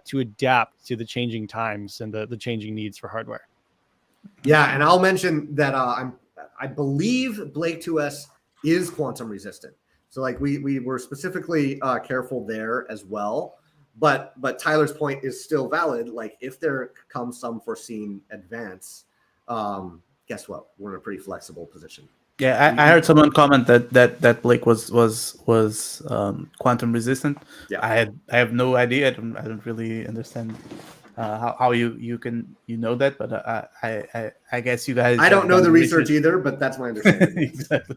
Speaker 2: to adapt to the changing times and the changing needs for hardware.
Speaker 6: Yeah, and I'll mention that I believe Blake 2S is quantum resistant. So like we were specifically careful there as well. But Tyler's point is still valid. Like if there comes some foreseen advance, guess what? We're in a pretty flexible position.
Speaker 5: Yeah, I heard someone comment that Blake was quantum resistant.
Speaker 6: Yeah.
Speaker 5: I have no idea. I don't really understand how you know that, but I guess you guys.
Speaker 6: I don't know the research either, but that's my understanding.
Speaker 5: Exactly.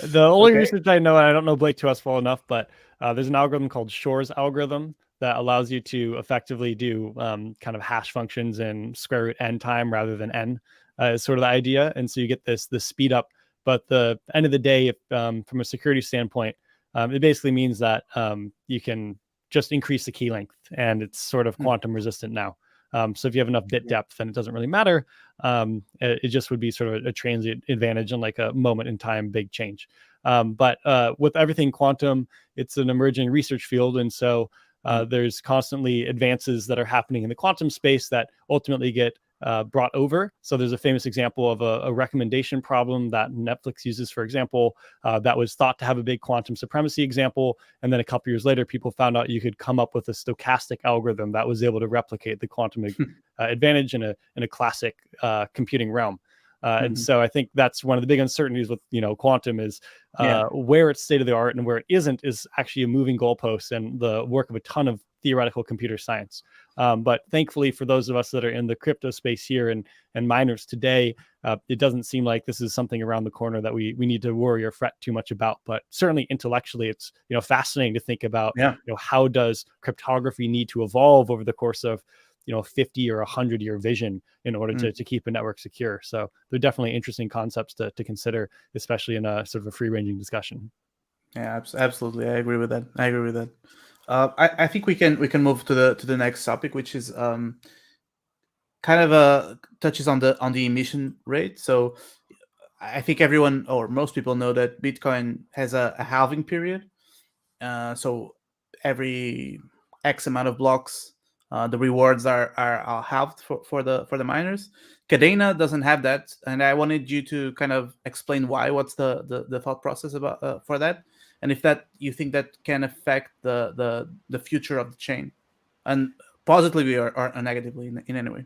Speaker 2: The only research I know, and I don't know Blake 2S well enough, but there's an algorithm called Shor's algorithm that allows you to effectively do kind of hash functions in square root n time rather than n, is sort of the idea. And so you get this speed up. But the end of the day, from a security standpoint, it basically means that you can just increase the key length, and it's sort of quantum resistant now. So if you have enough bit depth, then it doesn't really matter. It just would be sort of a transient advantage and like a moment in time big change. But with everything quantum, it's an emerging research field, and so there's constantly advances that are happening in the quantum space that ultimately get brought over. So there's a famous example of a recommendation problem that Netflix uses, for example, that was thought to have a big quantum supremacy example. And then a couple years later, people found out you could come up with a stochastic algorithm that was able to replicate the quantum advantage in a classic computing realm. And so I think that's one of the big uncertainties with quantum is where it's state of the art and where it isn't is actually a moving goalpost and the work of a ton of theoretical computer science. But thankfully, for those of us that are in the crypto space here and miners today, it doesn't seem like this is something around the corner that we need to worry or fret too much about. But certainly intellectually, it's fascinating to think about how does cryptography need to evolve over the course of 50 or 100-year vision in order to keep a network secure. So they're definitely interesting concepts to consider, especially in a sort of a free-ranging discussion.
Speaker 5: Yeah, absolutely. I agree with that. I think we can move to the next topic, which is kind of touches on the emission rate. So I think everyone or most people know that Bitcoin has a halving period. So every X amount of blocks, the rewards are halved for the miners. Kadena doesn't have that, and I wanted you to kind of explain why. What's the thought process about for that, and if that you think that can affect the future of the chain, and positively or negatively in any way.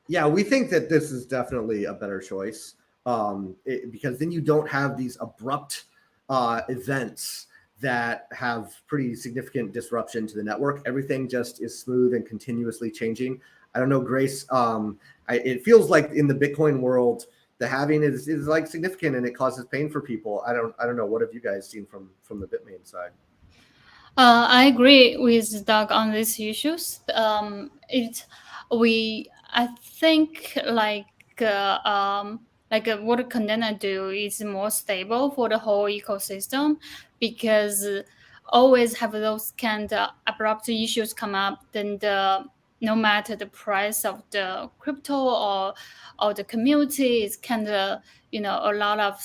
Speaker 6: Yeah, we think that this is definitely a better choice because then you don't have these abrupt events that have pretty significant disruption to the network. Everything just is smooth and continuously changing. I don't know, Grace. It feels like in the Bitcoin world, the halving is like significant and it causes pain for people. I don't know. What have you guys seen from the Bitmain side?
Speaker 7: I agree with Doug on these issues. I think like what Kadena do is more stable for the whole ecosystem, because always have those kind of abrupt issues come up, then no matter the price of the crypto or the community is kind of, a lot of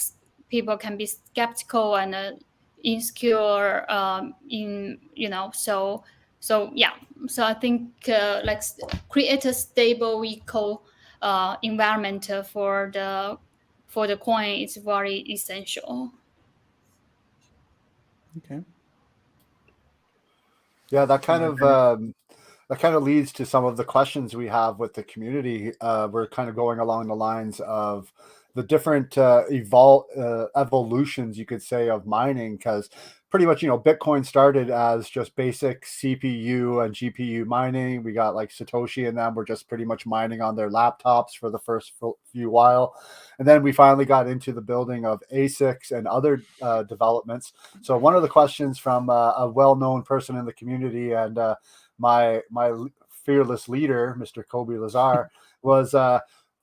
Speaker 7: people can be skeptical and insecure so yeah. So I think create a stable environment for the coin is very essential.
Speaker 5: Okay.
Speaker 4: Yeah, that kind of leads to some of the questions we have with the community. We're kind of going along the lines of the different evolutions, you could say, of mining, because pretty much, Bitcoin started as just basic CPU and GPU mining. We got like Satoshi and them were just pretty much mining on their laptops for the first few while. And then we finally got into the building of ASICs and other developments. So one of the questions from a well-known person in the community and my fearless leader, Mr. Kobe Lazar, was the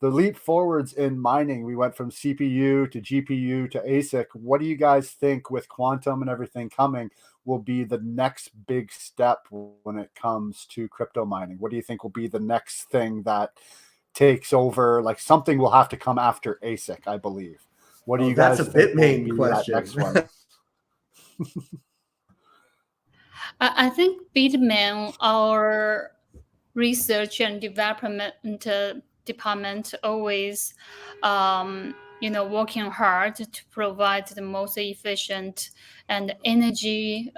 Speaker 4: leap forwards in mining. We went from CPU to GPU to ASIC. What do you guys think, with quantum and everything coming, will be the next big step when it comes to crypto mining? What do you think will be the next thing that takes over? Like, something will have to come after ASIC, I believe. What do you guys
Speaker 9: That's a
Speaker 4: think will
Speaker 9: Bitmain
Speaker 4: be
Speaker 9: question.
Speaker 4: that next one?
Speaker 7: I think Bitmain, our research and development department, always working hard to provide the most efficient and energy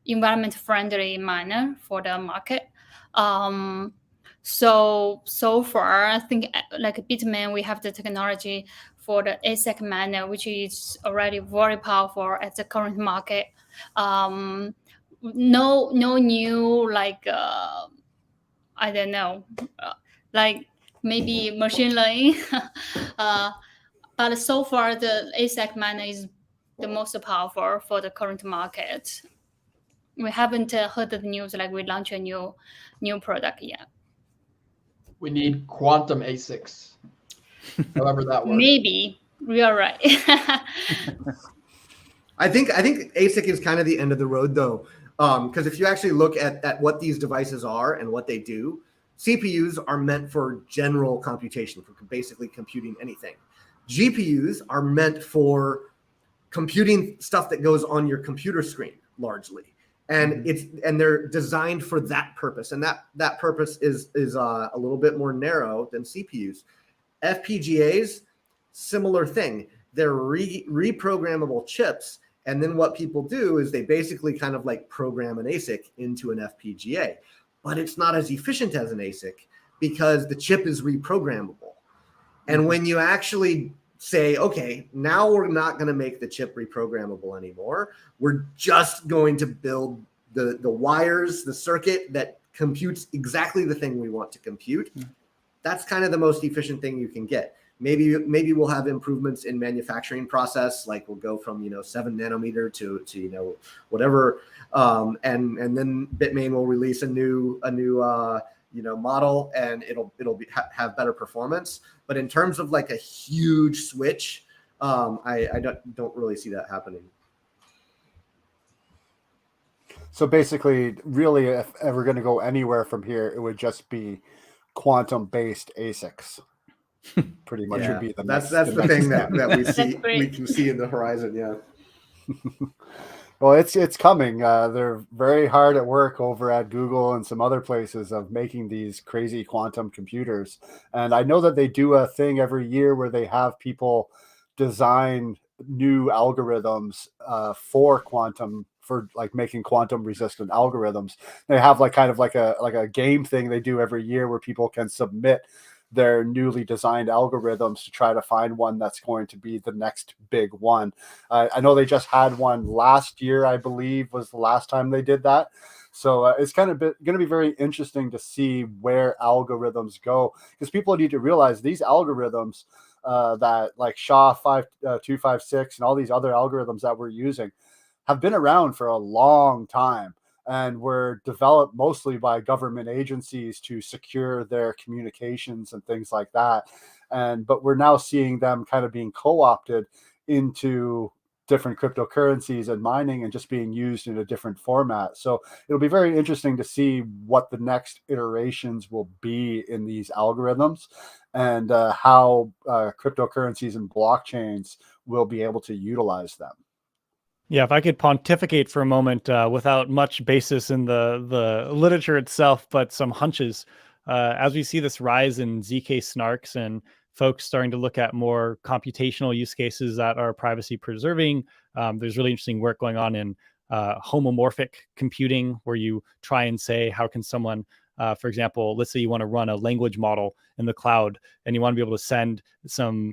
Speaker 7: environment friendly miner for the market. So far, I think Bitmain, we have the technology for the ASIC miner, which is already very powerful at the current market. No new I don't know, maybe machine learning, but so far the ASIC miner is the most powerful for the current market. We haven't heard the news we launch a new product yet.
Speaker 8: We need quantum ASICs, however that works.
Speaker 7: Maybe we are right.
Speaker 9: I think ASIC is kind of the end of the road, though, because if you actually look at what these devices are and what they do, CPUs are meant for general computation, for basically computing anything. GPUs are meant for computing stuff that goes on your computer screen largely, and they're designed for that purpose, and that purpose is a little bit more narrow than CPUs. FPGAs, similar thing. They're reprogrammable chips. And then what people do is they basically kind of program an ASIC into an FPGA, but it's not as efficient as an ASIC because the chip is reprogrammable. And when you actually say, okay, now we're not going to make the chip reprogrammable anymore, we're just going to build the wires, the circuit that computes exactly the thing we want to compute. That's kind of the most efficient thing you can get. Maybe we'll have improvements in manufacturing process, like we'll go from 7 nanometer to whatever, and then Bitmain will release a new model, and it'll have better performance. But in terms of a huge switch, I don't really see that happening.
Speaker 4: So basically, really, if ever going to go anywhere from here, it would just be quantum-based ASICs. Pretty much would be the
Speaker 9: that's
Speaker 4: next,
Speaker 9: the thing that we can see in the horizon. Yeah.
Speaker 4: Well, it's coming. They're very hard at work over at Google and some other places of making these crazy quantum computers. And I know that they do a thing every year where they have people design new algorithms for quantum, for making quantum resistant algorithms. They have kind of a game thing they do every year where people can submit their newly designed algorithms to try to find one that's going to be the next big one. I know they just had one last year, I believe was the last time they did that. So it's kind of going to be very interesting to see where algorithms go, because people need to realize these algorithms that SHA-256 and all these other algorithms that we're using have been around for a long time. and were developed mostly by government agencies to secure their communications and things like that. But we're now seeing them kind of being co-opted into different cryptocurrencies and mining and just being used in a different format. So it'll be very interesting to see what the next iterations will be in these algorithms, and how cryptocurrencies and blockchains will be able to utilize them.
Speaker 2: Yeah, if I could pontificate for a moment without much basis in the literature itself, but some hunches, as we see this rise in ZK snarks and folks starting to look at more computational use cases that are privacy preserving, there's really interesting work going on in homomorphic computing, where you try and say, how can someone, for example, let's say you want to run a language model in the cloud and you want to be able to send some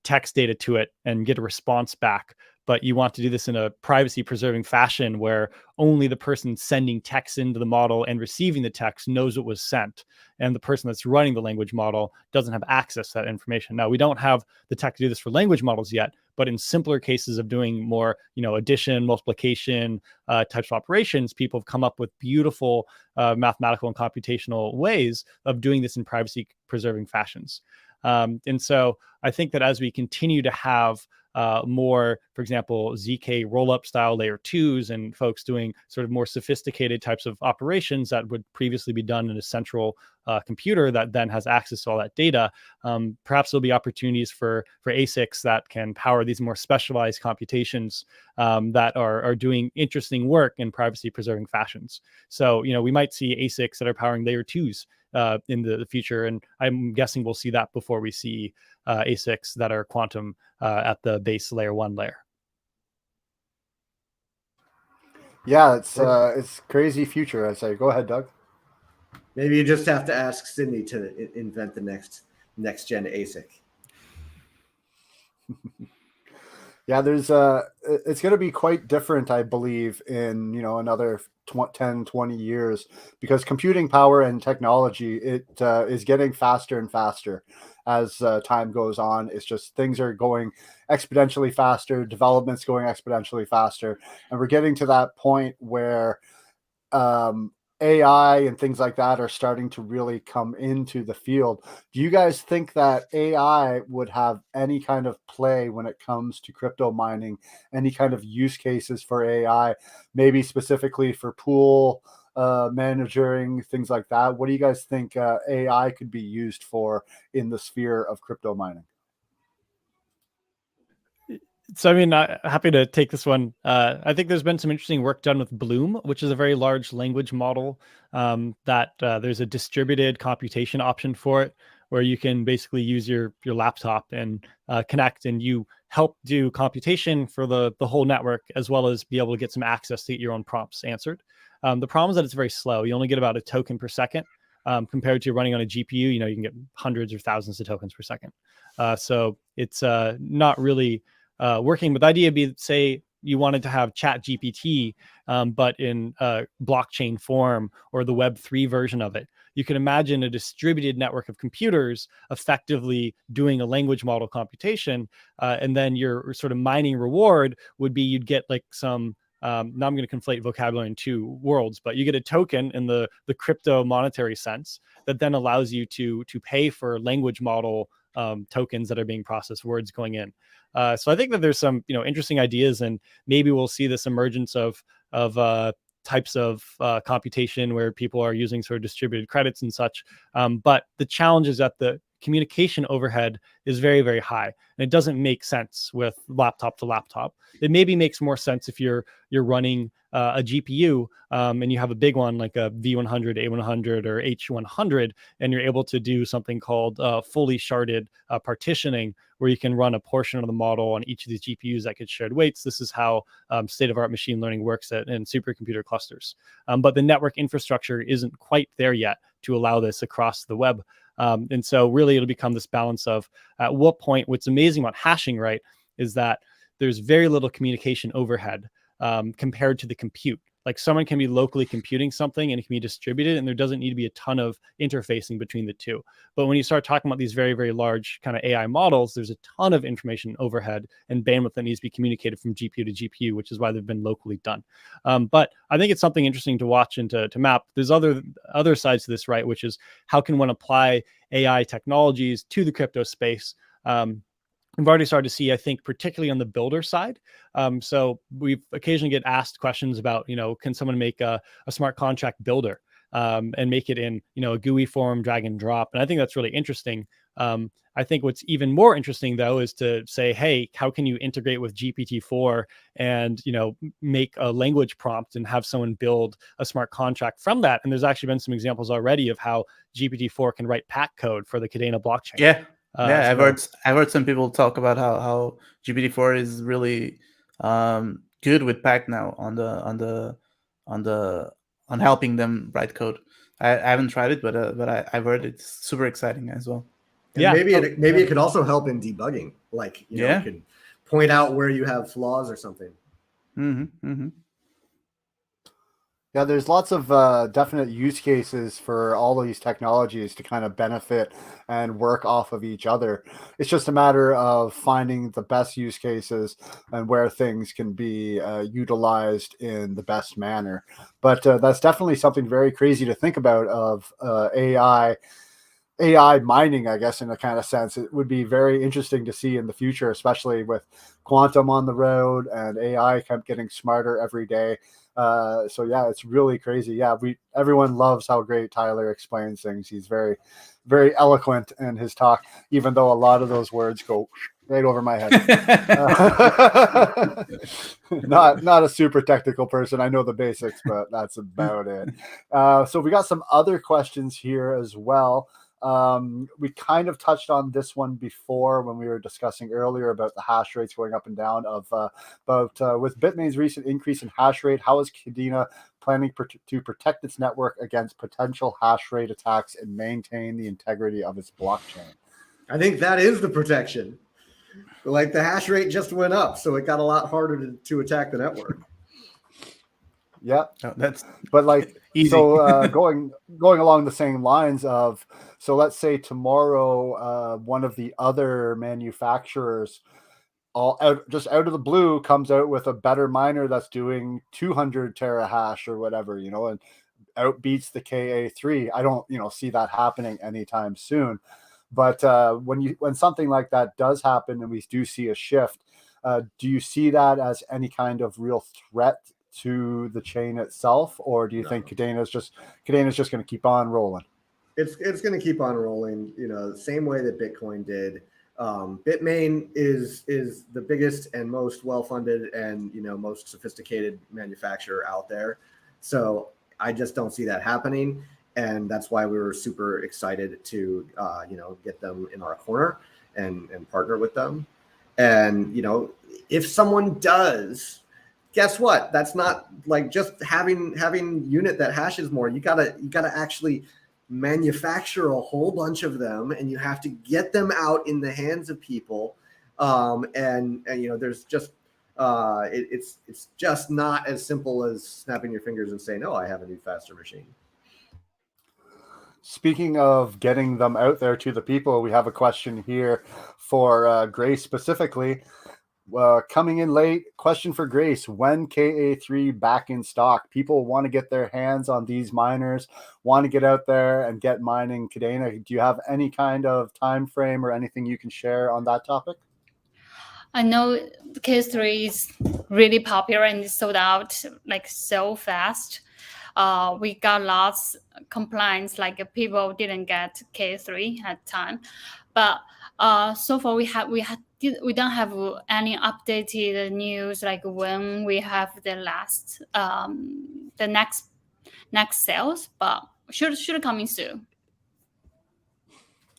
Speaker 2: text data to it and get a response back. But you want to do this in a privacy preserving fashion where only the person sending text into the model and receiving the text knows it was sent. And the person that's running the language model doesn't have access to that information. Now, we don't have the tech to do this for language models yet, but in simpler cases of doing more, addition, multiplication types of operations, people have come up with beautiful mathematical and computational ways of doing this in privacy preserving fashions. And so I think that as we continue to have more, for example, ZK rollup style layer 2s and folks doing sort of more sophisticated types of operations that would previously be done in a central computer that then has access to all that data, perhaps there'll be opportunities for ASICs that can power these more specialized computations that are doing interesting work in privacy preserving fashions. So, we might see ASICs that are powering layer 2s in the future. And I'm guessing we'll see that before we see ASICs that are quantum at the base layer 1 layer.
Speaker 4: Yeah, it's crazy future, I say. Go ahead, Doug.
Speaker 9: Maybe you just have to ask Sydney to invent the next gen ASIC.
Speaker 4: Yeah, it's going to be quite different, I believe, in another 10, 20 years, because computing power and technology, it is getting faster and faster as time goes on. It's just things are going exponentially faster, development's going exponentially faster, and we're getting to that point where AI and things like that are starting to really come into the field. Do you guys think that AI would have any kind of play when it comes to crypto mining, any kind of use cases for AI, maybe specifically for pool managing, things like that? What do you guys think AI could be used for in the sphere of crypto mining?
Speaker 2: So, happy to take this one. I think there's been some interesting work done with Bloom, which is a very large language model that there's a distributed computation option for it, where you can basically use your laptop and connect, and you help do computation for the whole network, as well as be able to get some access to get your own prompts answered. The problem is that it's very slow. You only get about a token per second. Compared to running on a GPU, you can get hundreds or thousands of tokens per second. So it's not really working. But the idea would be, say you wanted to have Chat GPT, but in blockchain form or the Web3 version of it. You can imagine a distributed network of computers effectively doing a language model computation. And then your sort of mining reward would be you'd get like some, now I'm going to conflate vocabulary in two worlds, but you get a token in the crypto monetary sense that then allows you to pay for language model tokens that are being processed, words going in. So I think that there's some interesting ideas, and maybe we'll see this emergence of types of computation where people are using sort of distributed credits and such. But the challenge is that the communication overhead is very, very high, and it doesn't make sense with laptop to laptop. It maybe makes more sense if you're running a GPU and you have a big one like a V100, A100, or H100, and you're able to do something called fully sharded partitioning, where you can run a portion of the model on each of these GPUs that get shared weights. This is how state-of-art machine learning works in supercomputer clusters. But the network infrastructure isn't quite there yet to allow this across the web. And so really it'll become this balance of at what point, what's amazing about hashing, right, is that there's very little communication overhead compared to the compute. Like someone can be locally computing something and it can be distributed, and there doesn't need to be a ton of interfacing between the two. But when you start talking about these very, very large kind of AI models, there's a ton of information overhead and bandwidth that needs to be communicated from GPU to GPU, which is why they've been locally done. But I think it's something interesting to watch and to map. There's other sides to this, right? Which is how can one apply AI technologies to the crypto space? We've already started to see, I think, particularly on the builder side. So we occasionally get asked questions about, can someone make a smart contract builder and make it in, a GUI form, drag and drop? And I think that's really interesting. I think what's even more interesting, though, is to say, hey, how can you integrate with GPT-4 and, make a language prompt and have someone build a smart contract from that? And there's actually been some examples already of how GPT-4 can write pack code for the Kadena blockchain.
Speaker 5: Yeah. I've heard some people talk about how GPT-4 is really good with Pack now on helping them write code. I haven't tried it, but I've heard it's super exciting as well.
Speaker 9: And
Speaker 2: Yeah,
Speaker 9: maybe it could also help in debugging, like it could point out where you have flaws or something.
Speaker 4: Yeah, there's lots of definite use cases for all of these technologies to kind of benefit and work off of each other. It's just a matter of finding the best use cases and where things can be utilized in the best manner. But that's definitely something very crazy to think about of AI mining, I guess, in a kind of sense. It would be very interesting to see in the future, especially with quantum on the road and AI kept getting smarter every day. So yeah, it's really crazy. Yeah, everyone loves how great Tyler explains things. He's very, very eloquent in his talk, even though a lot of those words go right over my head. Not a super technical person. I know the basics, but that's about it. So we got some other questions here as well. We kind of touched on this one before when we were discussing earlier about the hash rates going up and down with Bitmain's recent increase in hash rate, how is Kadena planning to protect its network against potential hash rate attacks and maintain the integrity of its blockchain?
Speaker 9: I think that is the protection. Like the hash rate just went up, so it got a lot harder to attack the network.
Speaker 4: Yeah,
Speaker 5: but
Speaker 4: like easy. So going along the same lines of, so let's say tomorrow one of the other manufacturers just out of the blue comes out with a better miner that's doing 200 terahash or whatever, and outbeats the KA3. I don't see that happening anytime soon. But when something like that does happen and we do see a shift, do you see that as any kind of real threat to the chain itself, or do you think Kadena is just going to keep on rolling?
Speaker 9: It's going to keep on rolling, same way that Bitcoin did. Bitmain is the biggest and most well-funded and most sophisticated manufacturer out there. So I just don't see that happening, and that's why we were super excited to get them in our corner and partner with them. And if someone does, guess what? That's not like just having unit that hashes more. You gotta actually manufacture a whole bunch of them, and you have to get them out in the hands of people. And there's just it's just not as simple as snapping your fingers and saying, "Oh, I have a new faster machine."
Speaker 4: Speaking of getting them out there to the people, we have a question here for Grace specifically. Coming in late, question for Grace: when KA3 back in stock? People want to get their hands on these miners, want to get out there and get mining Kadena. Do you have any kind of time frame or anything you can share on that topic?
Speaker 7: I know K3 is really popular and sold out like so fast. We got lots of complaints, like people didn't get K3 at time, but so far we don't have any updated news like when we have the next sales, but should coming soon.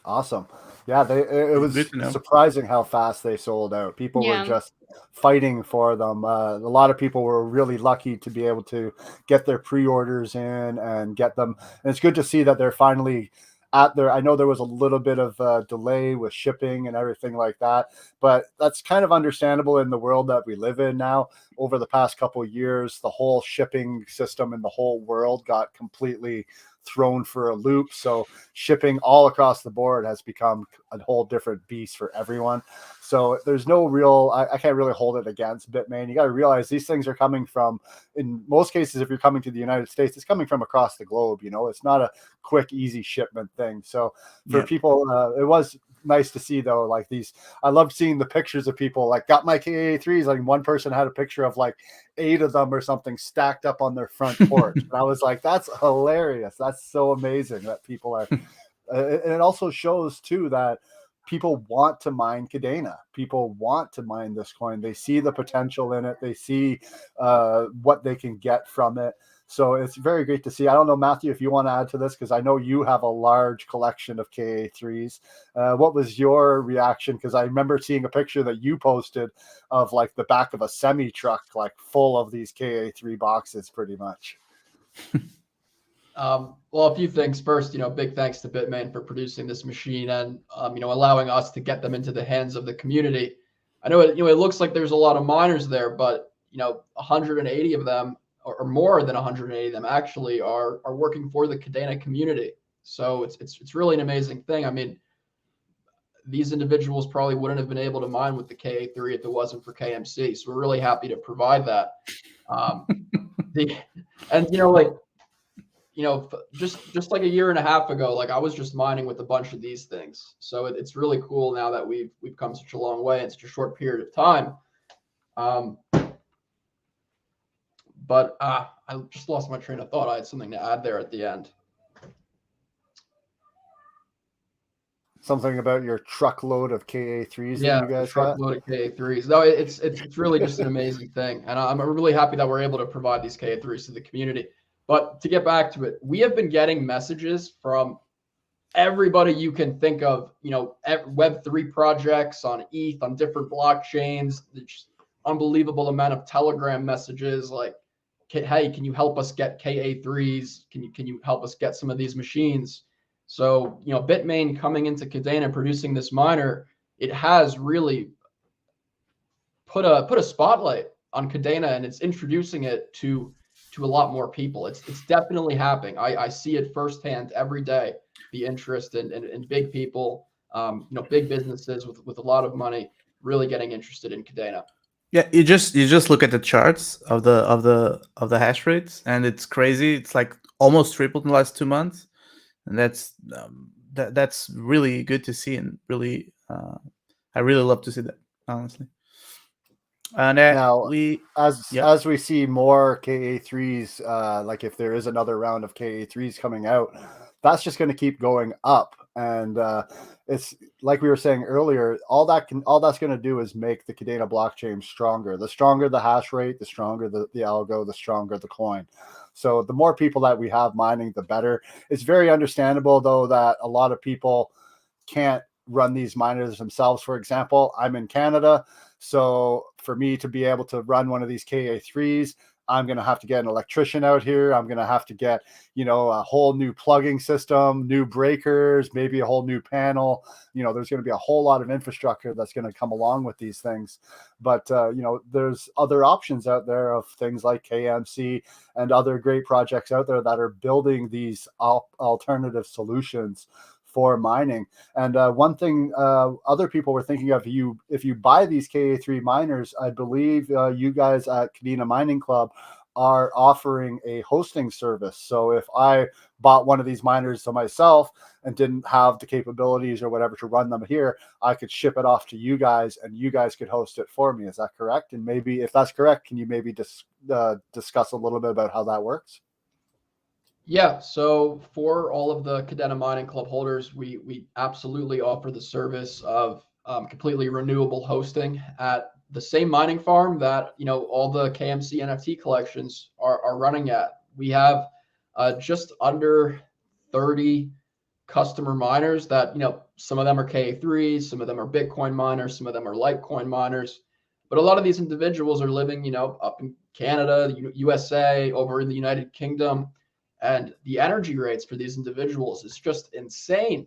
Speaker 4: Awesome. Yeah, it was surprising how fast they sold out. People were just fighting for them. A lot of people were really lucky to be able to get their pre-orders in and get them. And it's good to see that they're finally at there. I know there was a little bit of delay with shipping and everything like that, but that's kind of understandable in the world that we live in now. Over the past couple of years, the whole shipping system in the whole world got completely thrown for a loop. So shipping all across the board has become a whole different beast for everyone. So there's no real, I can't really hold it against Bitmain. You got to realize these things are coming from, in most cases, if you're coming to the United States, it's coming from across the globe. You know, it's not a quick, easy shipment thing. So for people, it was nice to see though, like these, I loved seeing the pictures of people like got my KA3s. Like one person had a picture of like 8 of them or something stacked up on their front porch. And I was like, that's hilarious. That's so amazing that people are, and it also shows too that people want to mine Kadena. People want to mine this coin. They see the potential in it. They see what they can get from it. So it's very great to see. I don't know, Matthew, if you want to add to this, because I know you have a large collection of KA3s. What was your reaction? Because I remember seeing a picture that you posted of like the back of a semi truck, like full of these KA3 boxes, pretty much.
Speaker 8: Well, a few things. First, big thanks to Bitmain for producing this machine and, allowing us to get them into the hands of the community. I know it looks like there's a lot of miners there, but, 180 of them or more than 180 of them actually are working for the Kadena community. So it's really an amazing thing. I mean, these individuals probably wouldn't have been able to mine with the KA3 if it wasn't for KMC. So we're really happy to provide that. Just like a year and a half ago, like I was just mining with a bunch of these things. So it's really cool now that we've come such a long way in such a short period of time. But I just lost my train of thought. I had something to add there at the end.
Speaker 4: Something about your truckload of KA3s
Speaker 8: Yeah,
Speaker 4: that you guys
Speaker 8: truckload of KA3s. No, it's really just an amazing thing, and I'm really happy that we're able to provide these KA3s to the community. But to get back to it, we have been getting messages from everybody you can think of. Web3 projects on ETH, on different blockchains. There's unbelievable amount of Telegram messages like, hey, can you help us get KA3s? Can you help us get some of these machines? So, Bitmain coming into Kadena and producing this miner, it has really put a spotlight on Kadena, and it's introducing it to a lot more people. It's definitely happening. I see it firsthand every day. The interest in big people, big businesses with a lot of money, really getting interested in Kadena.
Speaker 5: Yeah, you just look at the charts of the hash rates, and it's crazy. It's like almost tripled in the last 2 months, and that's really good to see, and really I really love to see that, honestly. And
Speaker 4: now, as we see more KA3s, like if there is another round of KA3s coming out, that's just going to keep going up. And it's like we were saying earlier, all that's going to do is make the Kadena blockchain stronger. The stronger the hash rate, the stronger the algo, the stronger the coin. So the more people that we have mining, the better. It's very understandable, though, that a lot of people can't run these miners themselves. For example, I'm in Canada. So for me to be able to run one of these KA3s, I'm going to have to get an electrician out here. I'm going to have to get, a whole new plugging system, new breakers, maybe a whole new panel. There's going to be a whole lot of infrastructure that's going to come along with these things. But, there's other options out there of things like KMC and other great projects out there that are building these alternative solutions for mining. And one thing other people were thinking of, if you buy these KA3 miners, I believe you guys at Kadena Mining Club are offering a hosting service. So if I bought one of these miners to myself and didn't have the capabilities or whatever to run them here, I could ship it off to you guys and you guys could host it for me. Is that correct? And maybe if that's correct, can you maybe discuss a little bit about how that works?
Speaker 8: Yeah, so for all of the Kadena Mining Club holders, we absolutely offer the service of completely renewable hosting at the same mining farm that all the KMC NFT collections are running at. We have just under 30 customer miners that some of them are KA3s, some of them are Bitcoin miners, some of them are Litecoin miners, but a lot of these individuals are living up in Canada, USA, over in the United Kingdom. and the energy rates for these individuals is just insane.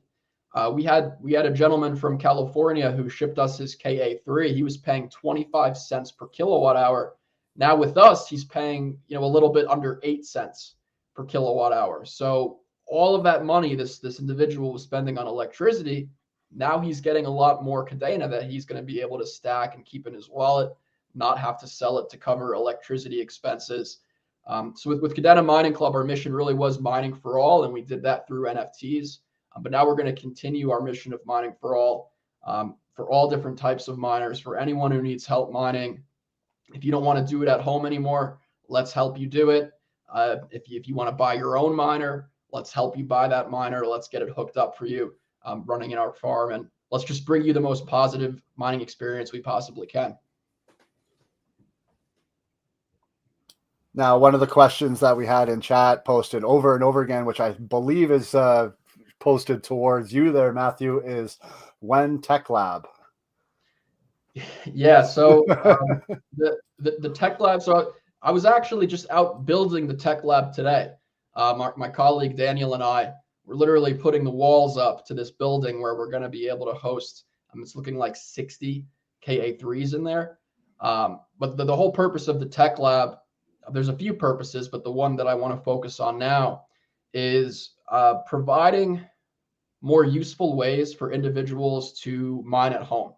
Speaker 8: We had a gentleman from California who shipped us his KA3. He was paying 25 cents per kilowatt hour. Now with us, he's paying a little bit under 8 cents per kilowatt hour. So all of that money this individual was spending on electricity, now he's getting a lot more Kadena that he's going to be able to stack and keep in his wallet, not have to sell it to cover electricity expenses. So with Kadena Mining Club, our mission really was mining for all, and we did that through NFTs. But now we're going to continue our mission of mining for all different types of miners, for anyone who needs help mining. If you don't want to do it at home anymore, let's help you do it. If you want to buy your own miner, let's help you buy that miner. Let's get it hooked up for you, running in our farm, and let's just bring you the most positive mining experience we possibly can.
Speaker 4: Now, one of the questions that we had in chat posted over and over again, which I believe is posted towards you there, Matthew, is when Tech Lab?
Speaker 8: Yeah, so the Tech Lab. So I was actually just out building the Tech Lab today. My colleague Daniel and I were literally putting the walls up to this building where we're going to be able to host. It's looking like 60 KA3s in there. But the whole purpose of the Tech Lab, there's a few purposes, but the one that I want to focus on now is providing more useful ways for individuals to mine at home.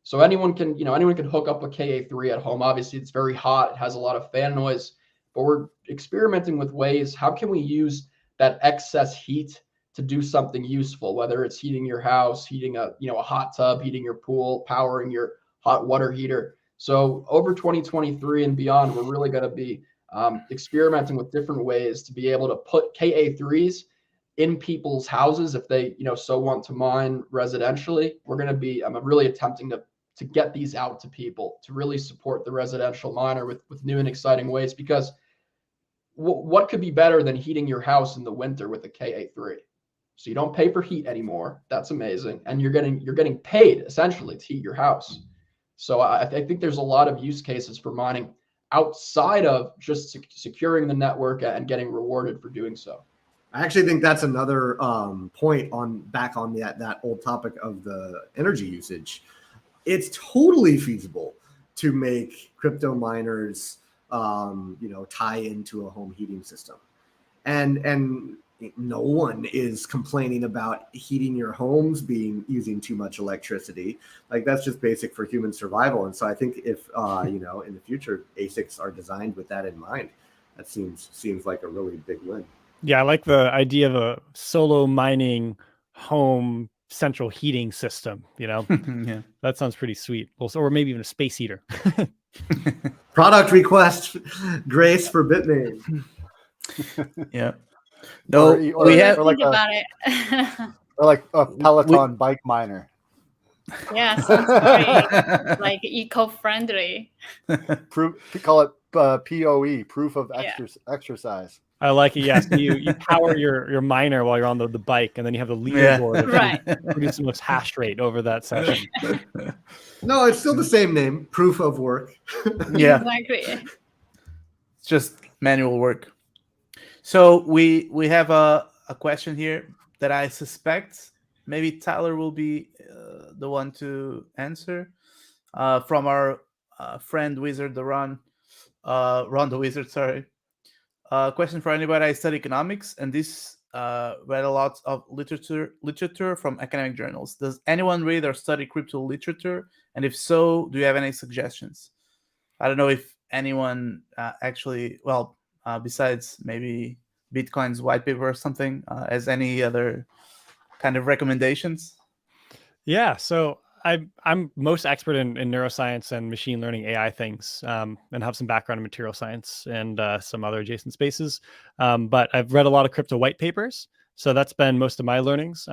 Speaker 8: So anyone can hook up a KA3 at home. Obviously, it's very hot. It has a lot of fan noise, but we're experimenting with ways. How can we use that excess heat to do something useful, whether it's heating your house, heating a hot tub, heating your pool, powering your hot water heater. So over 2023 and beyond, we're really going to be experimenting with different ways to be able to put KA3s in people's houses if they so want to mine residentially. We're going to be really attempting to get these out to people, to really support the residential miner with new and exciting ways, because what could be better than heating your house in the winter with a KA3? So you don't pay for heat anymore. That's amazing. And you're getting paid essentially to heat your house. So I think there's a lot of use cases for mining outside of just securing the network and getting rewarded for doing so.
Speaker 9: I actually think that's another point back on that old topic of the energy usage. It's totally feasible to make crypto miners, tie into a home heating system, and no one is complaining about heating your homes using too much electricity. Like, that's just basic for human survival. And so I think if in the future ASICs are designed with that in mind, that seems like a really big win.
Speaker 2: Yeah, I like the idea of a solo mining home central heating system. Yeah, that sounds pretty sweet. Also, or maybe even a space heater.
Speaker 9: Product request, Grace, for Bitmain.
Speaker 5: Yeah. No, we have
Speaker 7: think about it.
Speaker 4: Or like a Peloton bike miner.
Speaker 7: Yeah, sounds very like eco-friendly.
Speaker 4: Call it POE, proof of exercise.
Speaker 2: I like it. Yes, you power your miner while you're on the bike, and then you have the leaderboard.
Speaker 7: Right.
Speaker 2: Produce the most hash rate over that session.
Speaker 9: No, it's still the same name, proof of work.
Speaker 5: Yeah,
Speaker 7: Exactly.
Speaker 5: it's just manual work. So we have a question here that I suspect maybe Tyler will be the one to answer from our friend Wizard, Ron the Wizard. Sorry. Question for anybody. I study economics, and this read a lot of literature from academic journals. Does anyone read or study crypto literature? And if so, do you have any suggestions? I don't know if anyone besides maybe Bitcoin's white paper or something, has any other kind of recommendations? Yeah, so I'm most expert in neuroscience and machine learning AI things, and have some background in material science and some other adjacent spaces. But I've read a lot of crypto white papers, so that's been most of my learnings.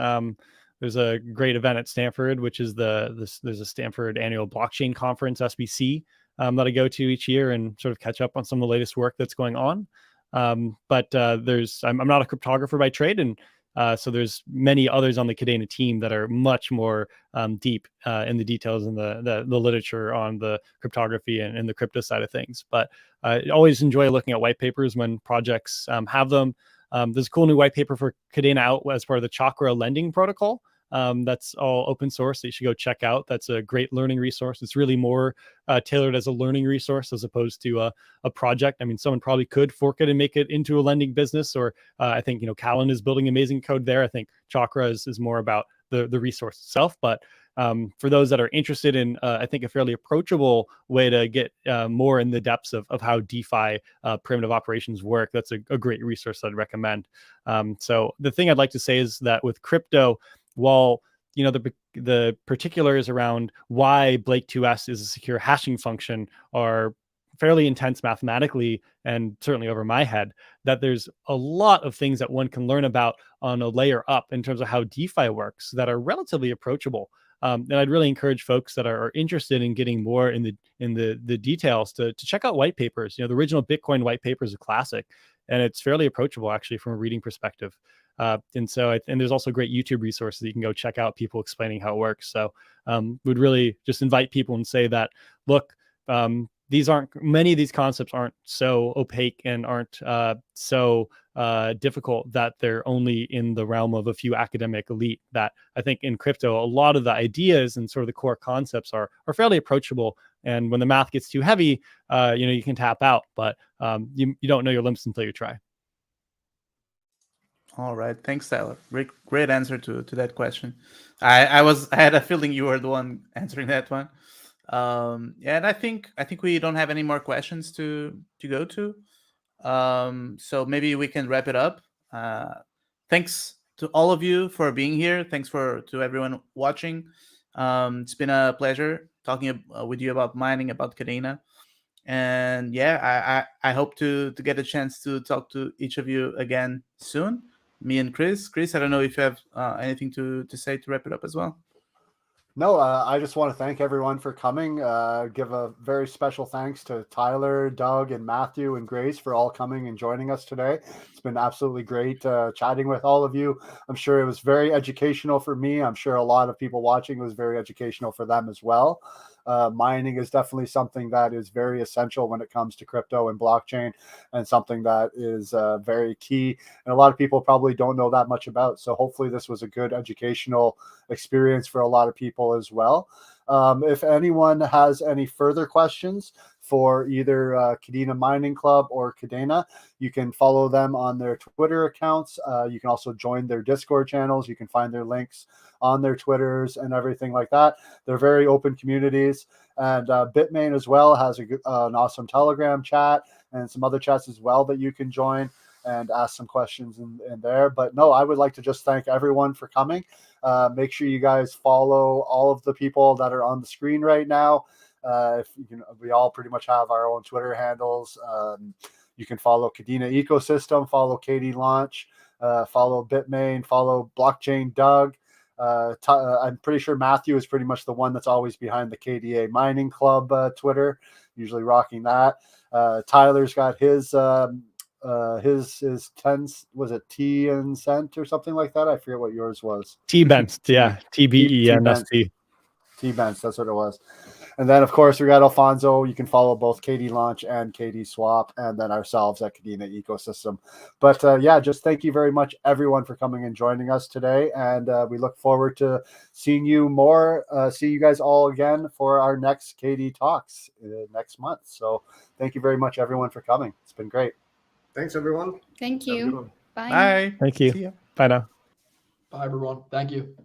Speaker 5: There's a great event at Stanford, which is there's a Stanford annual blockchain conference, SBC, that I go to each year and sort of catch up on some of the latest work that's going on. But I'm not a cryptographer by trade, and so there's many others on the Kadena team that are much more deep in the details and the literature on the cryptography and the crypto side of things. But I always enjoy looking at white papers when projects have them.
Speaker 2: There's a cool new white paper for Kadena out as part of the Chakra lending protocol. That's all open source that you should go check out. That's a great learning resource. It's really more tailored as a learning resource as opposed to a project. I mean, someone probably could fork it and make it into a lending business, or I think, Callan is building amazing code there. I think Chakra is more about the resource itself. But for those that are interested in, I think, a fairly approachable way to get more in the depths of how DeFi primitive operations work, that's a great resource I'd recommend. So the thing I'd like to say is that with crypto, while the particulars around why Blake 2s is a secure hashing function are fairly intense mathematically and certainly over my head, that there's a lot of things that one can learn about on a layer up in terms of how DeFi works that are relatively approachable. And I'd really encourage folks that are interested in getting more in the details to check out white papers. The original Bitcoin white paper is a classic, and it's fairly approachable actually from a reading perspective. And there's also great YouTube resources that you can go check out, people explaining how it works. So would really just invite people and say that, look, many of these concepts aren't so opaque and aren't so difficult that they're only in the realm of a few academic elite. That I think in crypto, a lot of the ideas and sort of the core concepts are fairly approachable. And when the math gets too heavy, you can tap out, but you don't know your limits until you try.
Speaker 5: All right, thanks, Tyler. Great answer to that question. I had a feeling you were the one answering that one. And I think we don't have any more questions to go to. So maybe we can wrap it up. Thanks to all of you for being here. Thanks to everyone watching. It's been a pleasure talking with you about mining, about Kadena. And yeah, I hope to get a chance to talk to each of you again soon. Me and Chris. Chris, I don't know if you have anything to say to wrap it up as well.
Speaker 4: No, I just want to thank everyone for coming. Give a very special thanks to Tyler, Doug, and Matthew and Grace for all coming and joining us today. It's been absolutely great chatting with all of you. I'm sure it was very educational for me. I'm sure a lot of people watching was very educational for them as well. Mining is definitely something that is very essential when it comes to crypto and blockchain, and something that is very key. And a lot of people probably don't know that much about. So hopefully this was a good educational experience for a lot of people as well. If anyone has any further questions for either Kadena Mining Club or Kadena, you can follow them on their Twitter accounts. You can also join their Discord channels. You can find their links on their Twitters and everything like that. They're very open communities. And Bitmain as well has an awesome Telegram chat and some other chats as well that you can join and ask some questions in there. But no, I would like to just thank everyone for coming. Make sure you guys follow all of the people that are on the screen right now. We all pretty much have our own Twitter handles. You can follow Kadena Ecosystem, follow KD Launch, follow Bitmain, follow Blockchain Doug. I'm pretty sure Matthew is pretty much the one that's always behind the KDA Mining Club Twitter, usually rocking that. Tyler's got his 10, was it T and cent or something like that? I forget what yours was.
Speaker 2: T-Benst, yeah. TBENST.
Speaker 4: T-Benst, that's what it was. And then, of course, we got Alfonso. You can follow both KD Launch and KD Swap, and then ourselves at Kadena Ecosystem. But yeah, just thank you very much, everyone, for coming and joining us today. And we look forward to seeing you more. See you guys all again for our next KD Talks next month. So thank you very much, everyone, for coming. It's been great.
Speaker 6: Thanks, everyone.
Speaker 7: Thank you. Bye.
Speaker 5: Bye.
Speaker 2: Thank you.
Speaker 5: See ya.
Speaker 2: Bye now.
Speaker 8: Bye, everyone. Thank you.